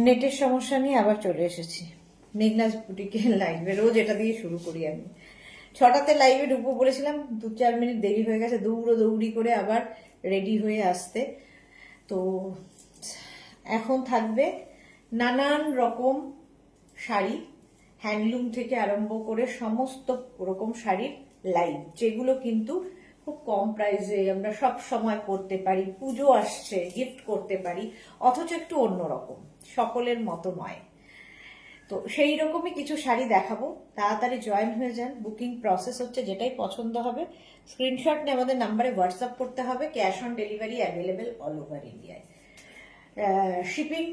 নেটের সমস্যা নিয়ে আবার চলে এসেছি মেঘনাজ বুটিকের লাইভে। রোজ এটা দিয়ে শুরু করি আমি। 6টাতে লাইভে ঢুকবো বলেছিলাম, 2-4 মিনিট দেরি হয়ে গেছে, দৌড়ি করে আবার রেডি হয়ে আসতে। তো এখন থাকবে নানান রকম শাড়ি, হ্যান্ডলুম থেকে আরম্ভ করে সমস্ত রকম শাড়ির লাইভ, যেগুলো কিন্তু খুব কম প্রাইসে আমরা সব সময় পরতে পারি, পুজো আসছে গিফট করতে পারি, অথচ একটু অন্যরকম, সকলের মতো নয়। তো সেই রকমই কিছু শাড়ি দেখাবো, তাড়াতাড়ি জয়েন হয়ে যান। বুকিং প্রসেস হচ্ছে, যেটাই পছন্দ হবে স্ক্রিনশট নিয়ে আমাদের নাম্বারে হোয়াটসঅ্যাপ করতে হবে। Cash on delivery available all over ইন্ডিয়ায়। শিপিং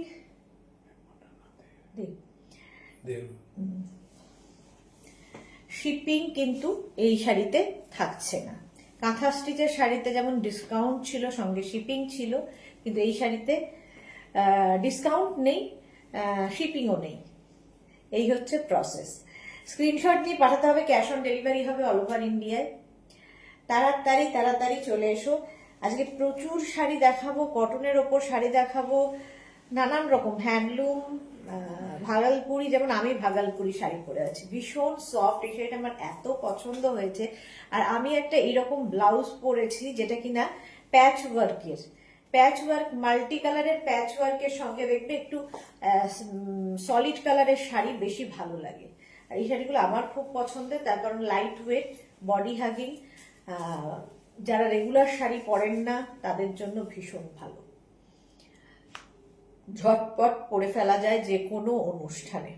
শিপিং কিন্তু এই শাড়িতে থাকছে না। কাঁথা স্টিচের শাড়িতে যেমন ডিসকাউন্ট ছিল, সঙ্গে শিপিং ছিল, কিন্তু এই শাড়িতে ডিসকাউন্ট নেই, শিপিংও নেই। এই হচ্ছে প্রসেস। স্ক্রিনশট দিয়ে পাঠাতে হবে, ক্যাশ অন ডেলিভারি হবে অল ওভার ইন্ডিয়ায়। তাড়াতাড়ি চলে এসো। আজকে প্রচুর শাড়ি দেখাবো, কটনের ওপর শাড়ি দেখাবো, নানান রকম হ্যান্ডলুম, ভাগালপুরি, যেমন আমি ভাগালপুরি শাড়ি পরে আছি, ভীষণ সফট। এই শাড়িটা আমার এত পছন্দ হয়েছে। আর আমি একটা এইরকম ব্লাউজ পরেছি, যেটা কিনা প্যাচ ওয়ার্ক, মাল্টি কালারের প্যাচ ওয়ার্কের সঙ্গে দেখবে একটু সলিড কালারের শাড়ি বেশি ভালো লাগে। আর এই শাড়িগুলো আমার খুব পছন্দের, তার কারণ লাইট ওয়েট, বডি হাগিং, যারা রেগুলার শাড়ি পরেন না তাদের জন্য ভীষণ ভালো, ঝটপট পরে ফেলা যায় যে কোনো অনুষ্ঠানে।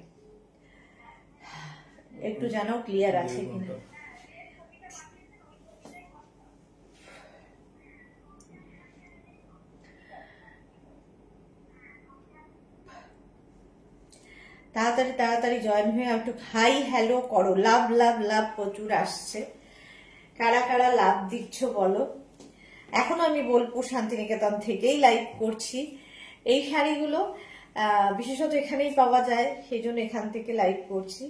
একটু জানাও ক্লিয়ার আছে কিনা। তাড়াতাড়ি জয়েন হয়ে একটু হাই হ্যালো করো। লাভ প্রচুর আসছে। কারা কারা লাভ দিচ্ছ বলো। এখন আমি বোলপুর শান্তিনিকেতন থেকেই লাইভ করছি। এই শাড়িগুলো বিশেষত এখানেই পাওয়া যায়, সেই জন্য এখান থেকে লাইভ করছি।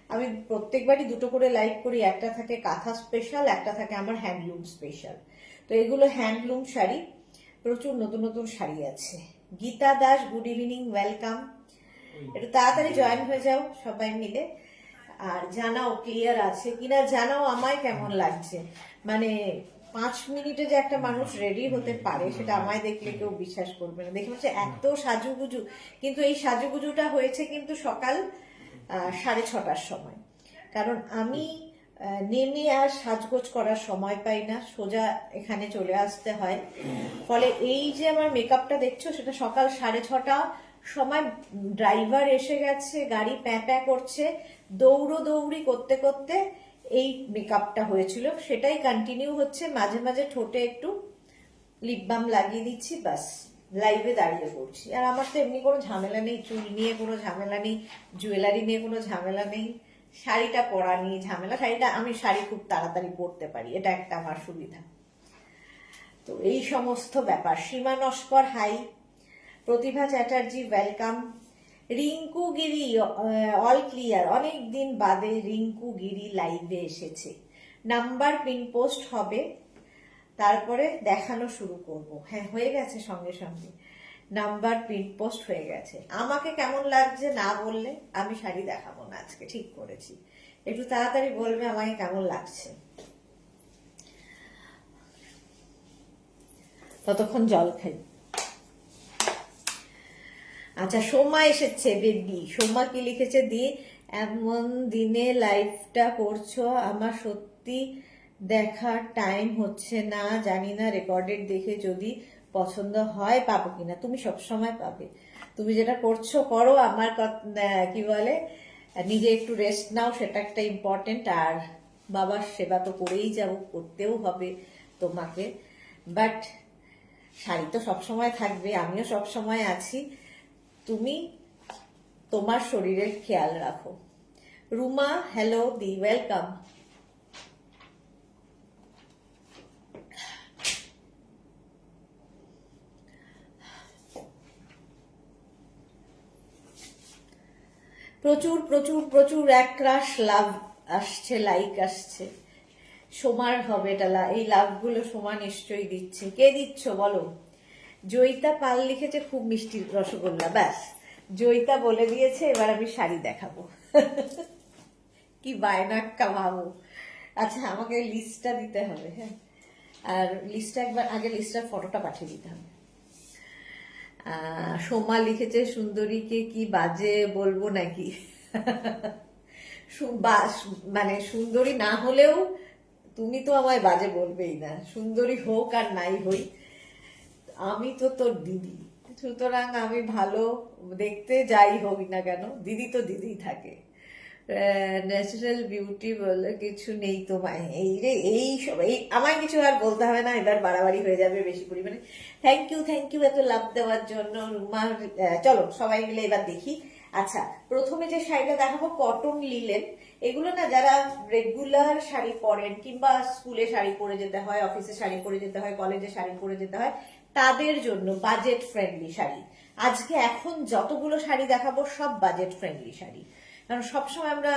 আমি প্রত্যেকবারই দুটো করে লাইভ করি, একটা থাকে কাঁথা স্পেশাল, একটা থাকে আমার হ্যান্ডলুম স্পেশাল। তো এগুলো হ্যান্ডলুম শাড়ি, প্রচুর নতুন শাড়ি আছে। Gita Das, good evening, welcome. একটু তাড়াতাড়ি জয়েন হয়ে যাও সবাই মিলে, আর জানাও ক্লিয়ার আছে কিনা, জানাও আমায় কেমন লাগছে। মানে 5 মিনিটে যে একটা মানুষ রেডি হতে পারে, সেটা আমায় দেখলে কেউ বিশ্বাস করবে না। দেখে হচ্ছে এত সাজুগুজু, কিন্তু এই সাজুগুজুটা হয়েছে কিন্তু সকাল 6:30টার সময়। কারণ আমি নেমে আর সাজগোজ করার সময় পাই না, সোজা এখানে চলে আসতে হয়। ফলে এই যে আমার মেকআপটা দেখছো, সেটা সকাল 6:30 সময় ড্রাইভার এসে গেছে, গাড়ি প্যাঁ করছে, দৌড়ি করতে করতে এই মেকআপটা হয়েছিল, সেটাই কন্টিনিউ হচ্ছে। মাঝে মাঝে ঠোঁটে একটু লিপ বাম লাগিয়ে দিচ্ছি, বাস লাইভে দাঁড়িয়ে পড়ছি। আর আমার তো এমনি কোনো ঝামেলা নেই, চুল নিয়ে কোনো ঝামেলা নেই, জুয়েলারি নিয়ে কোনো ঝামেলা নেই, শাড়িটা পরা নিয়ে ঝামেলা। আমি শাড়ি খুব তাড়াতাড়ি পরতে পারি, এটা একটা আমার সুবিধা। তো এই সমস্ত ব্যাপার। সীমা নস্কর হাই, প্রতিভা চ্যাটার্জি ওয়েলকাম, রিঙ্কু গিরি অল ক্লিয়ার। অনেক দিন বাদে রিঙ্কু গিরি লাইভে এসেছে। নাম্বার পিন পোস্ট হবে, তারপরে দেখানো শুরু করব। হ্যাঁ, হয়ে গেছে, সঙ্গে সঙ্গে নাম্বার পিন পোস্ট হয়ে গেছে। আমাকে কেমন লাগছে না বললে আমি শাড়ি দেখাবো না আজকে, ঠিক করেছি। একটু তাড়াতাড়ি বলবে আমাকে কেমন লাগছে, ততক্ষণ জল খাই। আচ্ছা, সোমা এসেছে বেবি। সোমা কি লিখেছে, দি এমন দিনে লাইভটা করছো, আমার সত্যি দেখার টাইম হচ্ছে না, জানি না রেকর্ডেড দেখে যদি পছন্দ হয় পাবো কিনা। তুমি সবসময় পাবে, তুমি যেটা করছো করো। আমার কি বলে, নিজে একটু রেস্ট নাও, সেটা একটা ইম্পর্টেন্ট। আর বাবার সেবা তো করেই যাবো, করতেও হবে তোমাকে। বাট শাড়ি তো সবসময় থাকবে, আমিও সবসময় আছি। তুমি তোমার শরীরের খেয়াল রাখো। রুমা হ্যালো দি, ওয়েলকাম। প্রচুর একরাশ লাভ আসছে, লাইক আসছে। সোমার হবে এটা, এই লাভগুলো সোমা নিশ্চয়ই দিচ্ছে। কে দিচ্ছ বলো। জয়িতা পাল লিখেছে খুব মিষ্টি রসগোল্লা, ব্যাস জয়িতা বলে দিয়েছে এবার আমি শাড়ি দেখাবো। কি বায়নাক্কা ভাবো। আচ্ছা আমাকে লিস্টটা দিতে হবে, হ্যাঁ, আর লিস্টটা একবার আগে লিস্টটার ফটোটা পাঠিয়ে দিতে হবে। সোমা লিখেছে সুন্দরীকে কি বাজে বলবো নাকি? মানে সুন্দরী না হলেও তুমি তো আমায় বাজে বলবেই না, সুন্দরী হোক আর নাই হই, আমি তো তোর দিদি, সুতরাং আমি ভালো দেখতে যাই হোক না কেন দিদি তো দিদিই থাকে। ন্যাচারাল বিউটি বলে কিছু নেই তোমায়, এই রে এই সব, এই আমায় কিছু আর বলতে হবে না, এবার বাড়াবাড়ি হয়ে যাবে বেশি পরিমাণে। থ্যাংক ইউ এত লাভ দেওয়ার জন্য রুমার। চলো সবাই মিলে এবার দেখি। আচ্ছা প্রথমে যে শাড়িটা দেখাবো কটন লিলেন। এগুলো না যারা রেগুলার শাড়ি পরেন কিংবা স্কুলে শাড়ি পরে যেতে হয়, অফিসে শাড়ি পরে যেতে হয়, কলেজে শাড়ি পরে যেতে হয়, তাদের জন্য বাজেট ফ্রেন্ডলি শাড়ি। আজকে এখন যতগুলো শাড়ি দেখাবো সব বাজেট ফ্রেন্ডলি শাড়ি, কারণ সবসময় আমরা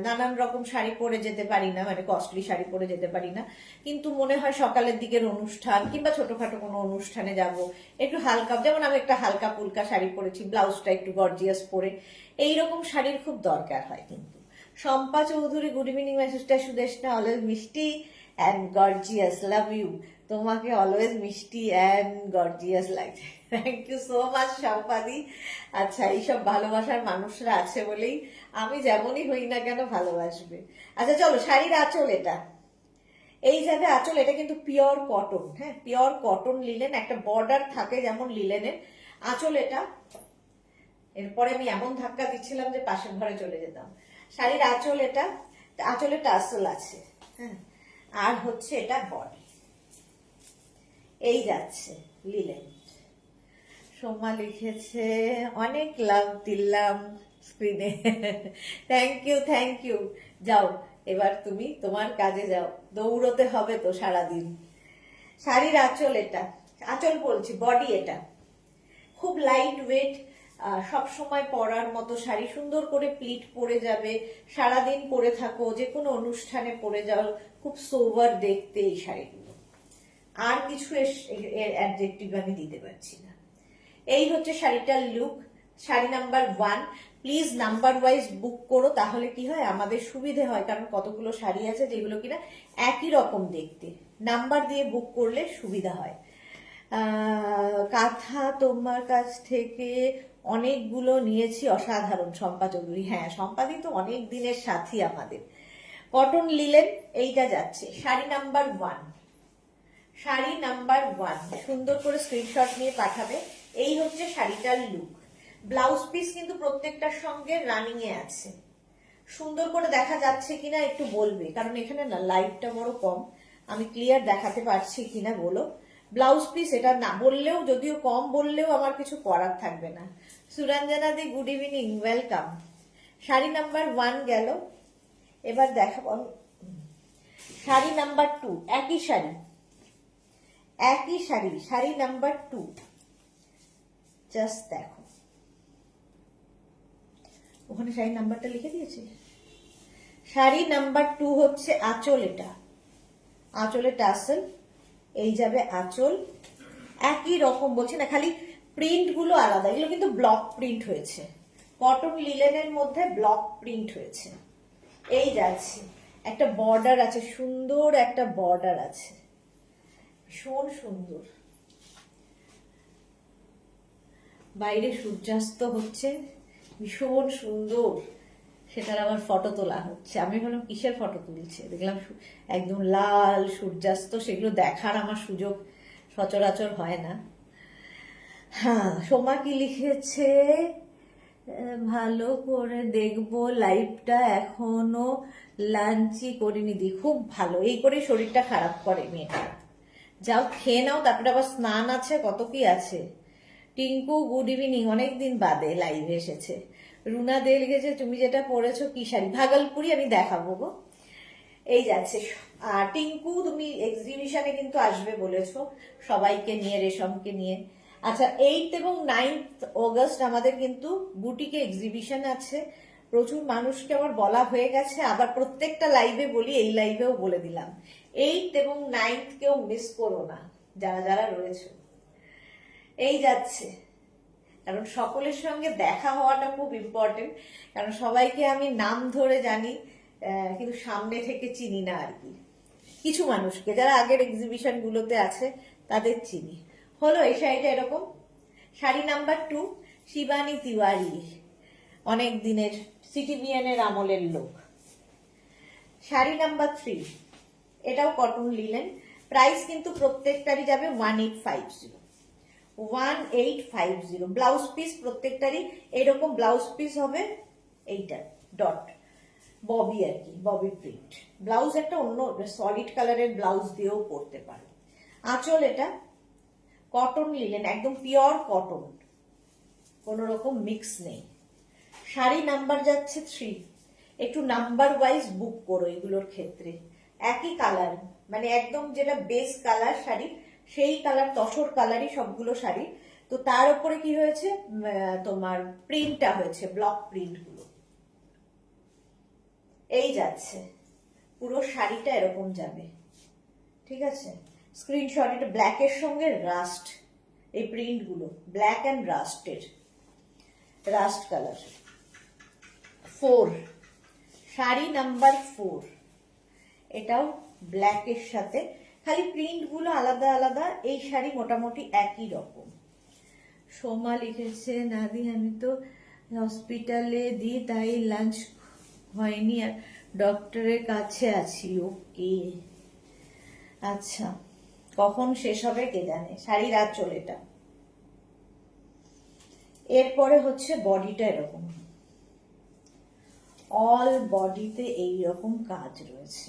নানান রকম শাড়ি পরে যেতে পারি না, মানে কস্টলি শাড়ি পরে যেতে পারি না, কিন্তু মনে হয় সকালের দিকের অনুষ্ঠান কিংবা ছোটখাটো কোনো অনুষ্ঠানে যাব, একটু হালকা, যেমন আমি একটা হালকা পুলকা শাড়ি পরেছি, ব্লাউজটা একটু গর্জিয়াস পরে, এইরকম শাড়ির খুব দরকার হয়। কিন্তু শম্পা চৌধুরী গুড ইভিনিং মেসেজটা সুদেশনা অলওয়েজ মিষ্টি অ্যান্ড গর্জিয়াস, লাভ ইউ, তোমাকে অলওয়েজ মিষ্টি অ্যান্ড গর্জিয়াস লাগছে। থ্যাংক ইউ সো মাচ শম্পাদি। আচ্ছা এইসব ভালোবাসার মানুষরা আছে বলেই আমি যেমনই হই না কেন ভালোবাসবে। আচ্ছা চলো শাড়ির আঁচল এটা, এই যাবে আঁচল, এটা কিন্তু পিওর কটন, হ্যাঁ পিওর কটন লিলেন, একটা বর্ডার থাকে যেমন লিলেনের, আঁচল এটা। এরপরে আমি এমন ধাক্কা দিচ্ছিলাম যে পাশের ঘরে চলে যেতাম। শাড়ির আঁচল এটা, আঁচলে টাসেল আছে, হ্যাঁ, আর হচ্ছে এটা বডি, এই যাচ্ছে লিলেন। সোমা লিখেছে অনেক লাভ দিলাম স্ক্রিনে, থ্যাংক ইউ। যাও এবার তুমি তোমার কাজে যাও, দৌড়তে হবে তো সারাদিন। শাড়ির আঁচল এটা, আঁচল বলছি বডি এটা, খুব লাইট ওয়েট, সব সময় পরার মতো শাড়ি, সুন্দর করে প্লিট পরে যাবে, সারাদিন পরে থাকো, যে কোনো অনুষ্ঠানে পরে যাও, খুব সোভার দেখতে এই শাড়িগুলো, আর কিছু এর অ্যাডজেক্টিভ আমি দিতে পারছি না। এই হচ্ছে শাড়িটার লুক। শাড়ি number 1, please number wise book করো, তাহলে কি হয় আমাদের সুবিধে হয়, কারণ কতগুলো শাড়ি আছে যেগুলো কিনা একই রকম দেখতে, নাম্বার দিয়ে বুক করলে সুবিধা হয়। কাঁথা তোমার কাছ থেকে অনেকগুলো নিয়েছি, অসাধারণ, শম্পা চৌধুরী, হ্যাঁ সম্পাদি তো অনেক দিনের সাথী আমাদের। কটন লিলেন এইটা যাচ্ছে শাড়ি নাম্বার 1, শাড়ি নাম্বার 1 সুন্দর করে স্ক্রিনশট নিয়ে পাঠাবে। এই হচ্ছে শাড়িটার লুক। ব্লাউজ পিস কিন্তু প্রত্যেকটার সঙ্গে রানিং এ আছে, সুন্দর করে দেখা যাচ্ছে কিনা একটু বলবে, কারণ এখানে না লাইটটা বড় কম, আমি ক্লিয়ার দেখাতে পারছি কিনা বলো। ব্লাউজ পিস এটা না বললেও, যদিও কম বললেও আমার কিছু করার থাকবে না। Suranjana di good evening, welcome. শাড়ি নাম্বার 1 গেল, এবার দেখাবো শাড়ি নাম্বার 2, একই শাড়ি, শাড়ি নাম্বার 2, জাস্ট দেখো ওখানে শাড়ি নাম্বারটা লিখে দিয়েছে। শাড়ি নাম্বার 2 হচ্ছে আঁচল, এটা আঁচলে টাসেল, এই যাবে আঁচল, একই রকম বলছি না, খালি প্রিন্ট গুলো আলাদা, এগুলো কিন্তু ব্লক প্রিন্ট হয়েছে, কটন লিলেনের মধ্যে ব্লক প্রিন্ট হয়েছে। এই যাচ্ছে একটা বর্ডার আছে, সুন্দর একটা বর্ডার আছে, ভীষণ সুন্দর। বাইরে সূর্যাস্ত হচ্ছে, ভীষণ সুন্দর, সেটার আমার ফটো তোলা হচ্ছে। আমি ভাবলাম কিসের ফটো তুলছে, দেখলাম একদম লাল সূর্যাস্ত, সেগুলো দেখার আমার সুযোগ সচরাচর হয় না। হ্যাঁ সোমা কি লিখেছে, ভালো করে দেখবো লাইভটা, এখনো লাঞ্চই করিনি দি, খুব ভালো, এই করে শরীরটা খারাপ করে মেয়েটা, যাও খেয়ে নাও, তারপরে আবার স্নান আছে, কত কি আছে। টিঙ্কু গুড ইভিনিং, অনেকদিন বাদে লাইভে এসেছে। রুনা দে লিখেছে তুমি যেটা পরেছো কি শাড়ি, ভাগলপুরি, আমি দেখাবো গো। এই যাচ্ছে। আর টিঙ্কু তুমি এক্সিবিশনে কিন্তু আসবে বলেছো, সবাইকে নিয়ে, রেশমকে নিয়ে। আচ্ছা 8 এবং 9 অগস্ট আমাদের কিন্তু বুটিকে এক্সিবিশন আছে, প্রচুর মানুষকে আমার বলা হয়ে গেছে, আবার প্রত্যেকটা লাইভে বলি, এই লাইভেও বলে দিলাম, 8 এবং 9 কেউ মিস করো না যারা যারা রয়েছে। এই যাচ্ছে কারণ সকলের সঙ্গে দেখা হওয়াটা খুব ইম্পর্টেন্ট, কারণ সবাইকে আমি নাম ধরে জানি কিন্তু সামনে থেকে চিনি না আর কি। কিছু মানুষকে যারা আগের এক্সিবিশন গুলোতে আছে তাদের চিনি। হলো এই শাড়িটা এরকম। শাড়ি নাম্বার 2 শিবানী তিওয়ারি, অনেক দিনের সিটিবিএনের আমলের লোক। শাড়ি নাম্বার 3 এটাও কটন লিলেন, প্রাইস কিন্তু প্রত্যেকটারই যাবে 1850। 1850 ব্লাউজ পিস প্রত্যেকটারই এরকম ব্লাউজ পিস হবে, এইটা ডট ববি আর কি, ববি প্রিন্ট ব্লাউজ, একটা অন্য সলিড কালারের ব্লাউজ দিয়েও পরতে পারো। আঁচল এটা কটন লিলেন, একদম পিওর কটন, কোন রকম মিক্স নেই। শাড়ি নাম্বার যাচ্ছে 3, একটু নাম্বার ওয়াইজ বুক করো এগুলোর ক্ষেত্রে। একই কালার, মানে একদম যেটা বেস কালার শাড়ি সেই কালার, তসর কালারই সবগুলো শাড়ি। তো তার উপরে কি হয়েছে, তোমার প্রিন্টটা হয়েছে, ব্লক প্রিন্ট গুলো এই যাচ্ছে, পুরো শাড়িটা এরকম যাবে, ঠিক আছে। স্ক্রিনশট, এটা ব্ল্যাকের সঙ্গে রাস্ট, এই প্রিন্ট গুলো ব্ল্যাক অ্যান্ড রাস্টের, রাস্ট কালার। 4 শাড়ি নাম্বার 4, এটাও ব্ল্যাকের সাথে, খালি প্রিন্ট গুলো আলাদা আলাদা, এই শাড়ি মোটামুটি একই রকম। সোমা লিখেছে নাদি আমি তো হসপিটালে দিই তাই লাঞ্চ হয়নি আর ডক্টরের কাছে আছি। ওকে আচ্ছা, কখন শেষ হবে কে জানে। শাড়ির আঁচল এটা। এরপরে হচ্ছে বডিটা এরকম, অল বডিতে এইরকম কাজ রয়েছে,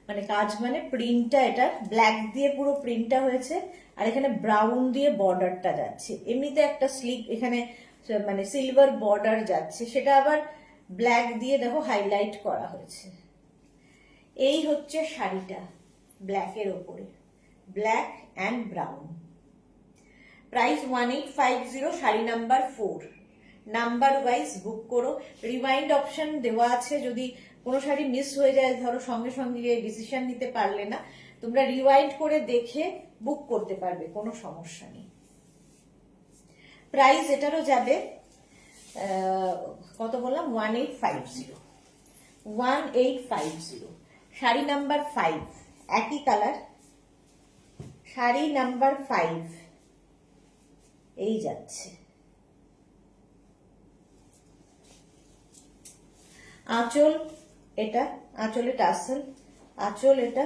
মানে কাজ মানে প্রিন্টটা, এটা ব্ল্যাক দিয়ে পুরো প্রিন্টটা হয়েছে, আর এখানে ব্রাউন দিয়ে বর্ডারটা যাচ্ছে। এমনিতে একটা স্লিপ এখানে মানে সিলভার বর্ডার যাচ্ছে, সেটা আবার ব্ল্যাক দিয়ে দেখো হাইলাইট করা হয়েছে। এই হচ্ছে শাড়িটা ব্ল্যাকের ওপরে, ব্ল্যাক অ্যান্ড ব্রাউন। প্রাইস 1850, শাড়ি নাম্বার 4। নাম্বার ওয়াইজ বুক করো, রিমাইন্ড অপশন দেওয়া আছে, যদি কোনো শাড়ি মিস হয়ে যায়, ধরো সঙ্গে সঙ্গে ডিসিশন নিতে পারলে না, তোমরা রিওয়াইন্ড করে দেখে বুক করতে পারবে, কোনো সমস্যা নেই। প্রাইস এটারও যাবে কত বললাম, 1850। 1850। শাড়ি নাম্বার 5 একই কালার, শাড়ি নাম্বার 5 এই যাচ্ছে। আঁচল এটা, আঁচলে টাসেল, আঁচল এটা,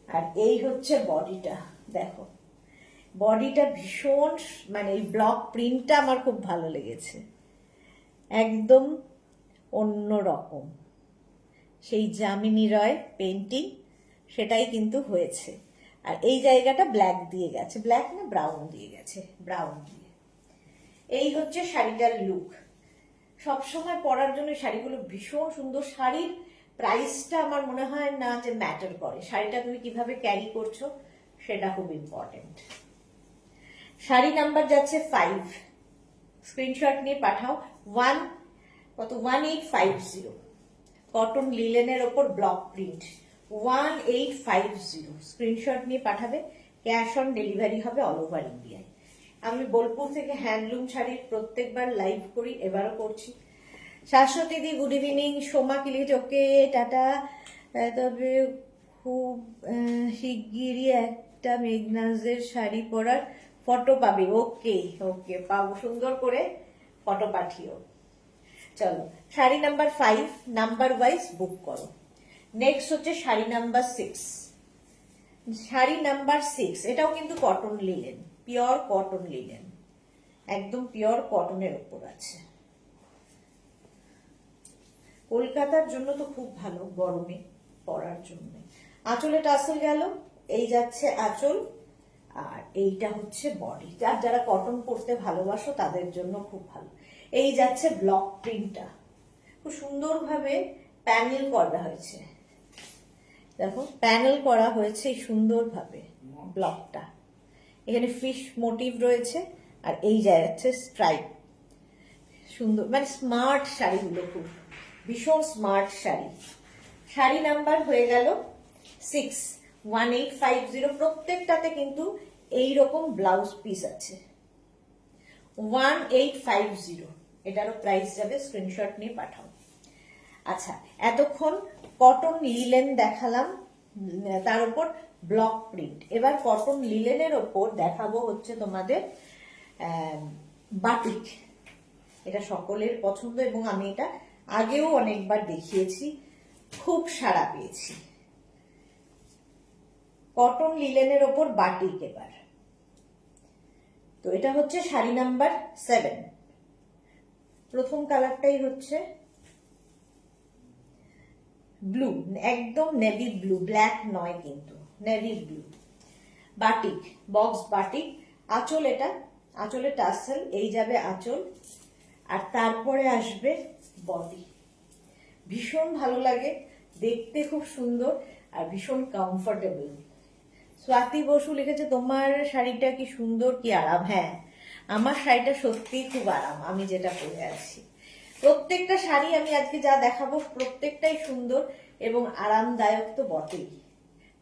আর এই হচ্ছে বডিটা। দেখো বডিটা ভীষণ, মানে এই ব্লক প্রিন্টটা আমার খুব ভালো লেগেছে, একদম অন্য রকম, সেই যামিনী রয় পেন্টিং সেটাই কিন্তু হয়েছে। আর এই জায়গাটা ব্ল্যাক দিয়ে গেছে, ব্ল্যাক না ব্রাউন দিয়ে গেছে, ব্রাউন দিয়ে। এই হচ্ছে শাড়িটার লুক। সবসময় পরার জন্য শাড়িগুলো ভীষণ সুন্দর। শাড়ির প্রাইসটা আমার মনে হয় না যে ম্যাটার করে, শাড়িটা তুমি কিভাবে ক্যারি করছো সেটা খুব ইম্পর্টেন্ট। শাড়ি নাম্বার যাচ্ছে 5, স্ক্রিনশট নিয়ে পাঠাও। 1850 কটন লিলেনের ওপর ব্লক প্রিন্ট, 1850 স্ক্রিনশট নিয়ে পাঠাবে। ক্যাশ অন ডেলিভারি হবে অল ওভার ইন্ডিয়ায়। আমি বোলপুর থেকে হ্যান্ডলুম শাড়ির প্রত্যেকবার লাইভ করি, এবারও করছি। শাশ্বতী দি গুড ইভিনিং। সোমা কি লিখেছে, ওকে টাটা, তবে খুব শিগগিরই একটা মেঘনাজের শাড়ি পরার ফটো পাবে। ওকে ওকে, পাবো, সুন্দর করে ফটো পাঠিও। চলো sari number 5 number wise book করো। নেক্সট হচ্ছে শাড়ি নাম্বার 6। শাড়ি নাম্বার 6 এটাও কিন্তু cotton linen, pure cotton linen, একদম পিওর কটনের উপর আছে। কলকাতার জন্য তো খুব ভালো, গরমে পরার জন্য। আঁচলে টাসেল গেল, এই যাচ্ছে আঁচল, আর এইটা হচ্ছে বডি। যারা কটন পরতে ভালোবাসো তাদের জন্য খুব ভালো। এই যাচ্ছে ব্লক প্রিন্টটা, খুব সুন্দরভাবে প্যানেল করা হয়েছে, দেখো প্যানেল করা হয়েছে সুন্দরভাবে ব্লকটা। এখানে ফিশ মোটিভ রয়েছে, আর এই যাচ্ছে স্ট্রাইপ, সুন্দর, মানে স্মার্ট শাড়িগুলো, খুব ভীষণ স্মার্ট শাড়ি। শাড়ি নাম্বার হয়ে গেল 6, 1850। প্রত্যেকটাতে কিন্তু এইরকম ব্লাউজ পিস আছে, 1850, এটারও প্রাইস যাবে, স্ক্রিনশট নিয়ে পাঠাও। আচ্ছা, এতক্ষণ কটন লিলেন দেখালাম, তার উপর ব্লক প্রিন্ট। এবার কটন লিলেনের ওপর দেখাবো হচ্ছে তোমাদের বাটিক। এটা সকলের পছন্দ এবং আমি এটা আগেও অনেকবার দেখিয়েছি, খুব সাড়া পেয়েছি। কটন লিলেনের ওপর বাটিক। এবার তো এটা হচ্ছে শাড়ি নাম্বার 7। প্রথম কালারটাই হচ্ছে ব্লু, একদম নেভি ব্লু, ব্ল্যাক নয় কিন্তু, navy blue. Batik, box batik. আঁচল, এটা আঁচলে টাসেল, এই যাবে আঁচল, আর তারপরে আসবে বডি। ভীষণ ভালো লাগে দেখতে, খুব সুন্দর আর ভীষণ কমফোর্টেবল। স্বাতি বসু লিখেছে তোমার শাড়িটা কি সুন্দর, কি আরাম। হ্যাঁ, আমার শাড়িটা সত্যিই খুব আরাম, আমি যেটা পরে আছি। প্রত্যেকটা শাড়ি আমি আজকে যা দেখাবো প্রত্যেকটাই সুন্দর এবং আরামদায়ক তো বটেই।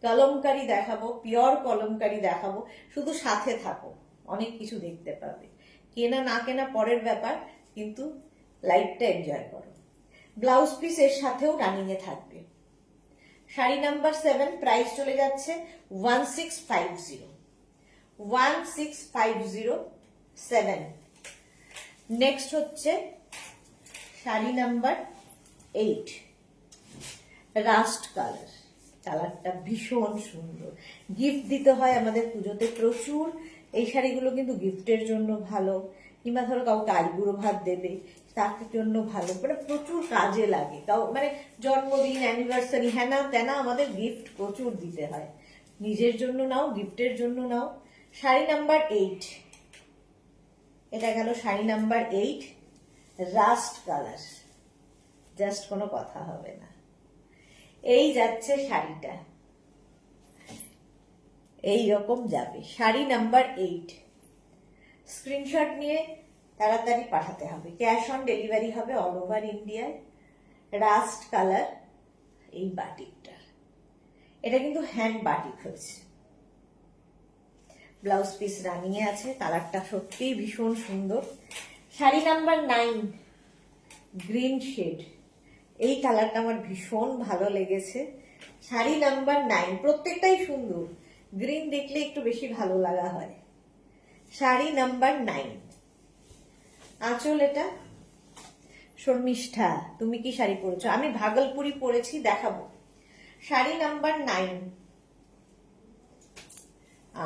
কলমকারি দেখাবো, পিওর কলমকারি দেখাবো, শুধু সাথে থাকো, অনেক কিছু দেখতে পাবে। কেনা না কেনা পরের ব্যাপার, কিন্তু লাইফটা এনজয় করো। ব্লাউজ পিস এর সাথেও রানিং এ থাকবে। শাড়ি নাম্বার 7, প্রাইস চলে যাচ্ছে 1650, 1650, 7। নেক্সট হচ্ছে শাড়ি নাম্বার 8, রাস্ট কালার। কালারটা ভীষণ সুন্দর, গিফট দিতে হয় আমাদের পুজোতে প্রচুর। এই শাড়িগুলো কিন্তু গিফটের জন্য ভালো, কিংবা ধরো কাউকে আইবুড়ো ভাত দেবে তার জন্য ভালো, মানে প্রচুর কাজে লাগে। তাও মানে জন্মদিন, অ্যানিভার্সারি, হ্যানা তেনা আমাদের গিফট প্রচুর দিতে হয়। নিজের জন্য নাও, গিফটের জন্য নাও। শাড়ি নাম্বার 8, এটা গেল sari number 8, rushed colour. Just কোনো কথা হবে না। এই যাচ্ছে শাড়িটা, এই রকম যাবে শাড়ি নাম্বার 8। স্ক্রিনশট নিয়ে তাড়াতাড়ি পাঠাতে হবে, ক্যাশ অন ডেলিভারি হবে অল ওভার ইন্ডিয়ায়। রাস্ট কালার এই বাটিকটা, এটা কিন্তু হ্যান্ড বাটিক হয়েছে। ব্লাউজ পিস রানিয়ে আছে, কালারটা সত্যিই ভীষণ সুন্দর। Sari number 9, green shade. এই কালারটা আমার ভীষণ ভালো লেগেছে। শাড়ি নাম্বার 9, প্রত্যেকটাই সুন্দর, গ্রিন দেখলে একটু বেশি ভালো লাগা হয়। শাড়ি নাম্বার 9, আঁচল এটা শর্মিষ্ঠা, তুমি কি শাড়ি পরেছো? আমি ভাগলপুরি পরেছি, দেখাবো। শাড়ি নাম্বার 9,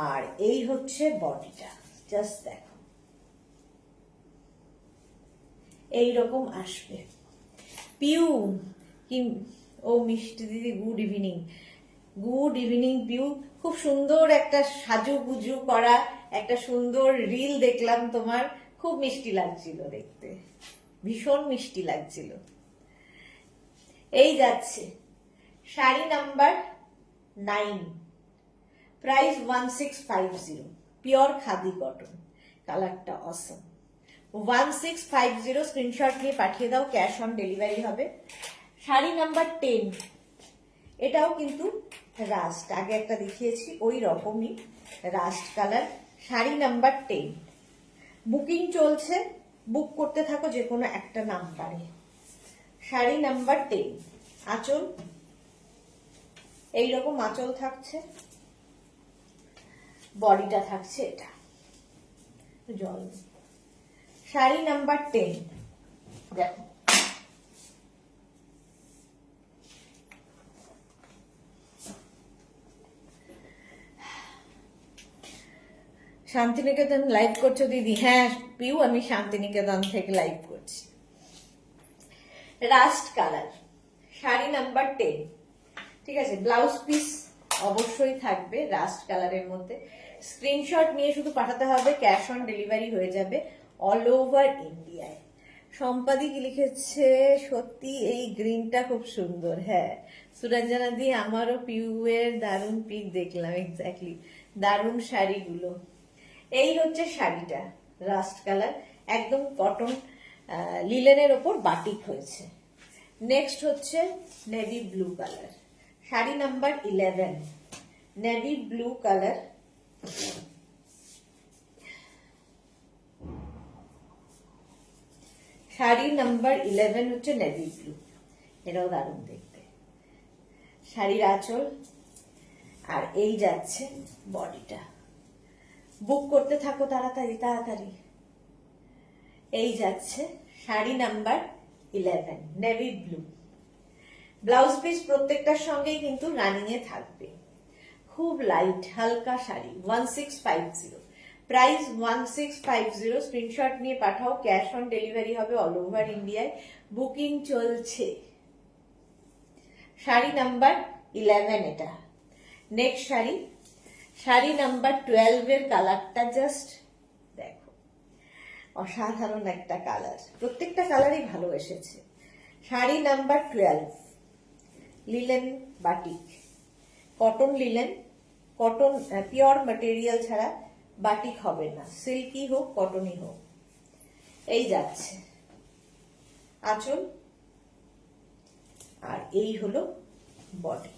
আর এই হচ্ছে বডিটা, জাস্ট দেখো এইরকম আসবে। পিউ কি, ও মিষ্টি দিদি, good evening. Good evening Piu, খুব সুন্দর একটা সাজুগুজু করা একটা সুন্দর রিল দেখলাম তোমার, খুব মিষ্টি লাগছিল দেখতে, ভীষণ মিষ্টি লাগছিল। এই যাচ্ছে sari number 9, price 1650, pure khadi cotton, কালারটা অসম। 1650, স্ক্রিনশট নিয়ে পাঠিয়ে দাও, ক্যাশ অন ডেলিভারি হবে। শাড়ি নাম্বার 10, এটাও কিন্তু রাস্ট, আগে একটা দেখিয়েছি ওই রকমই রাস্ট কালার। শাড়ি নাম্বার 10, বুকিং চলছে, বুক করতে থাকো যে কোনো একটা নাম্বারে। শাড়ি নাম্বার 10, আঁচল এইরকম আঁচল থাকছে, বডিটা থাকছে এটা জল। শাড়ি নাম্বার 10, দেখো শান্তিনিকেতন লাইভ করছো দিদি? হ্যাঁ পিউ, আমি শান্তিনিকেতন থেকে লাইভ করছি। রাস্ট কালার, শাড়ি নাম্বার 10, ঠিক আছে। ব্লাউজ পিস অবশ্যই থাকবে রাস্ট কালারের মধ্যে। স্ক্রিনশট নিয়ে শুধু পাঠাতে হবে, ক্যাশ অন ডেলিভারি হয়ে যাবে অল ওভার ইন্ডিয়ায়। সম্পাদি কি লিখেছে, সত্যি এই গ্রিনটা খুব সুন্দর। হ্যাঁ সুরঞ্জনা দি, আমারও পিউয়ের দারুণ পিক দেখলাম, এক্স্যাক্টলি দারুণ শাড়িগুলো। এই হচ্ছে শাড়িটা, রাস্ট কালার, একদম কটন লিলেনের ওপর বাটিক হয়েছে। নেক্সট হচ্ছে নেভি ব্লু কালার, শাড়ি নাম্বার 11, নেভি ব্লু কালার। শাড়ি নাম্বার 11 হচ্ছে নেভি ব্লু, এটাও দারুণ দেখতে। শাড়ির আঁচল, আর এই যাচ্ছে বডিটা। বুক করতে থাকো তাড়াতাড়ি তাড়াতাড়ি। এই যাচ্ছে sari number 11 navy blue. Blouse piece প্রত্যেকটার সঙ্গেই কিন্তু রানিং এ থাকবে। খুব লাইট হালকা শাড়ি 1650, প্রাইস 1650। স্ক্রিনশট নিয়ে পাঠাও, ক্যাশ অন ডেলিভারি হবে অল ওভার ইন্ডিয়ায়, বুকিং চলছে। শাড়ি নাম্বার 11 এটা। নেক্সট শাড়ি, শাড়ি নাম্বার 12 এর কালারটা জাস্ট দেখো, অসাধারণ একটা কালার, প্রত্যেকটা কালারই ভালো এসেছে। Sari number 12 linen batik, cotton linen, cotton pure material ছাড়া বাটিক হবে না, সিল্কি হোক কটনই হোক। এই যাচ্ছে আঁচল, আর এই হলো বডি।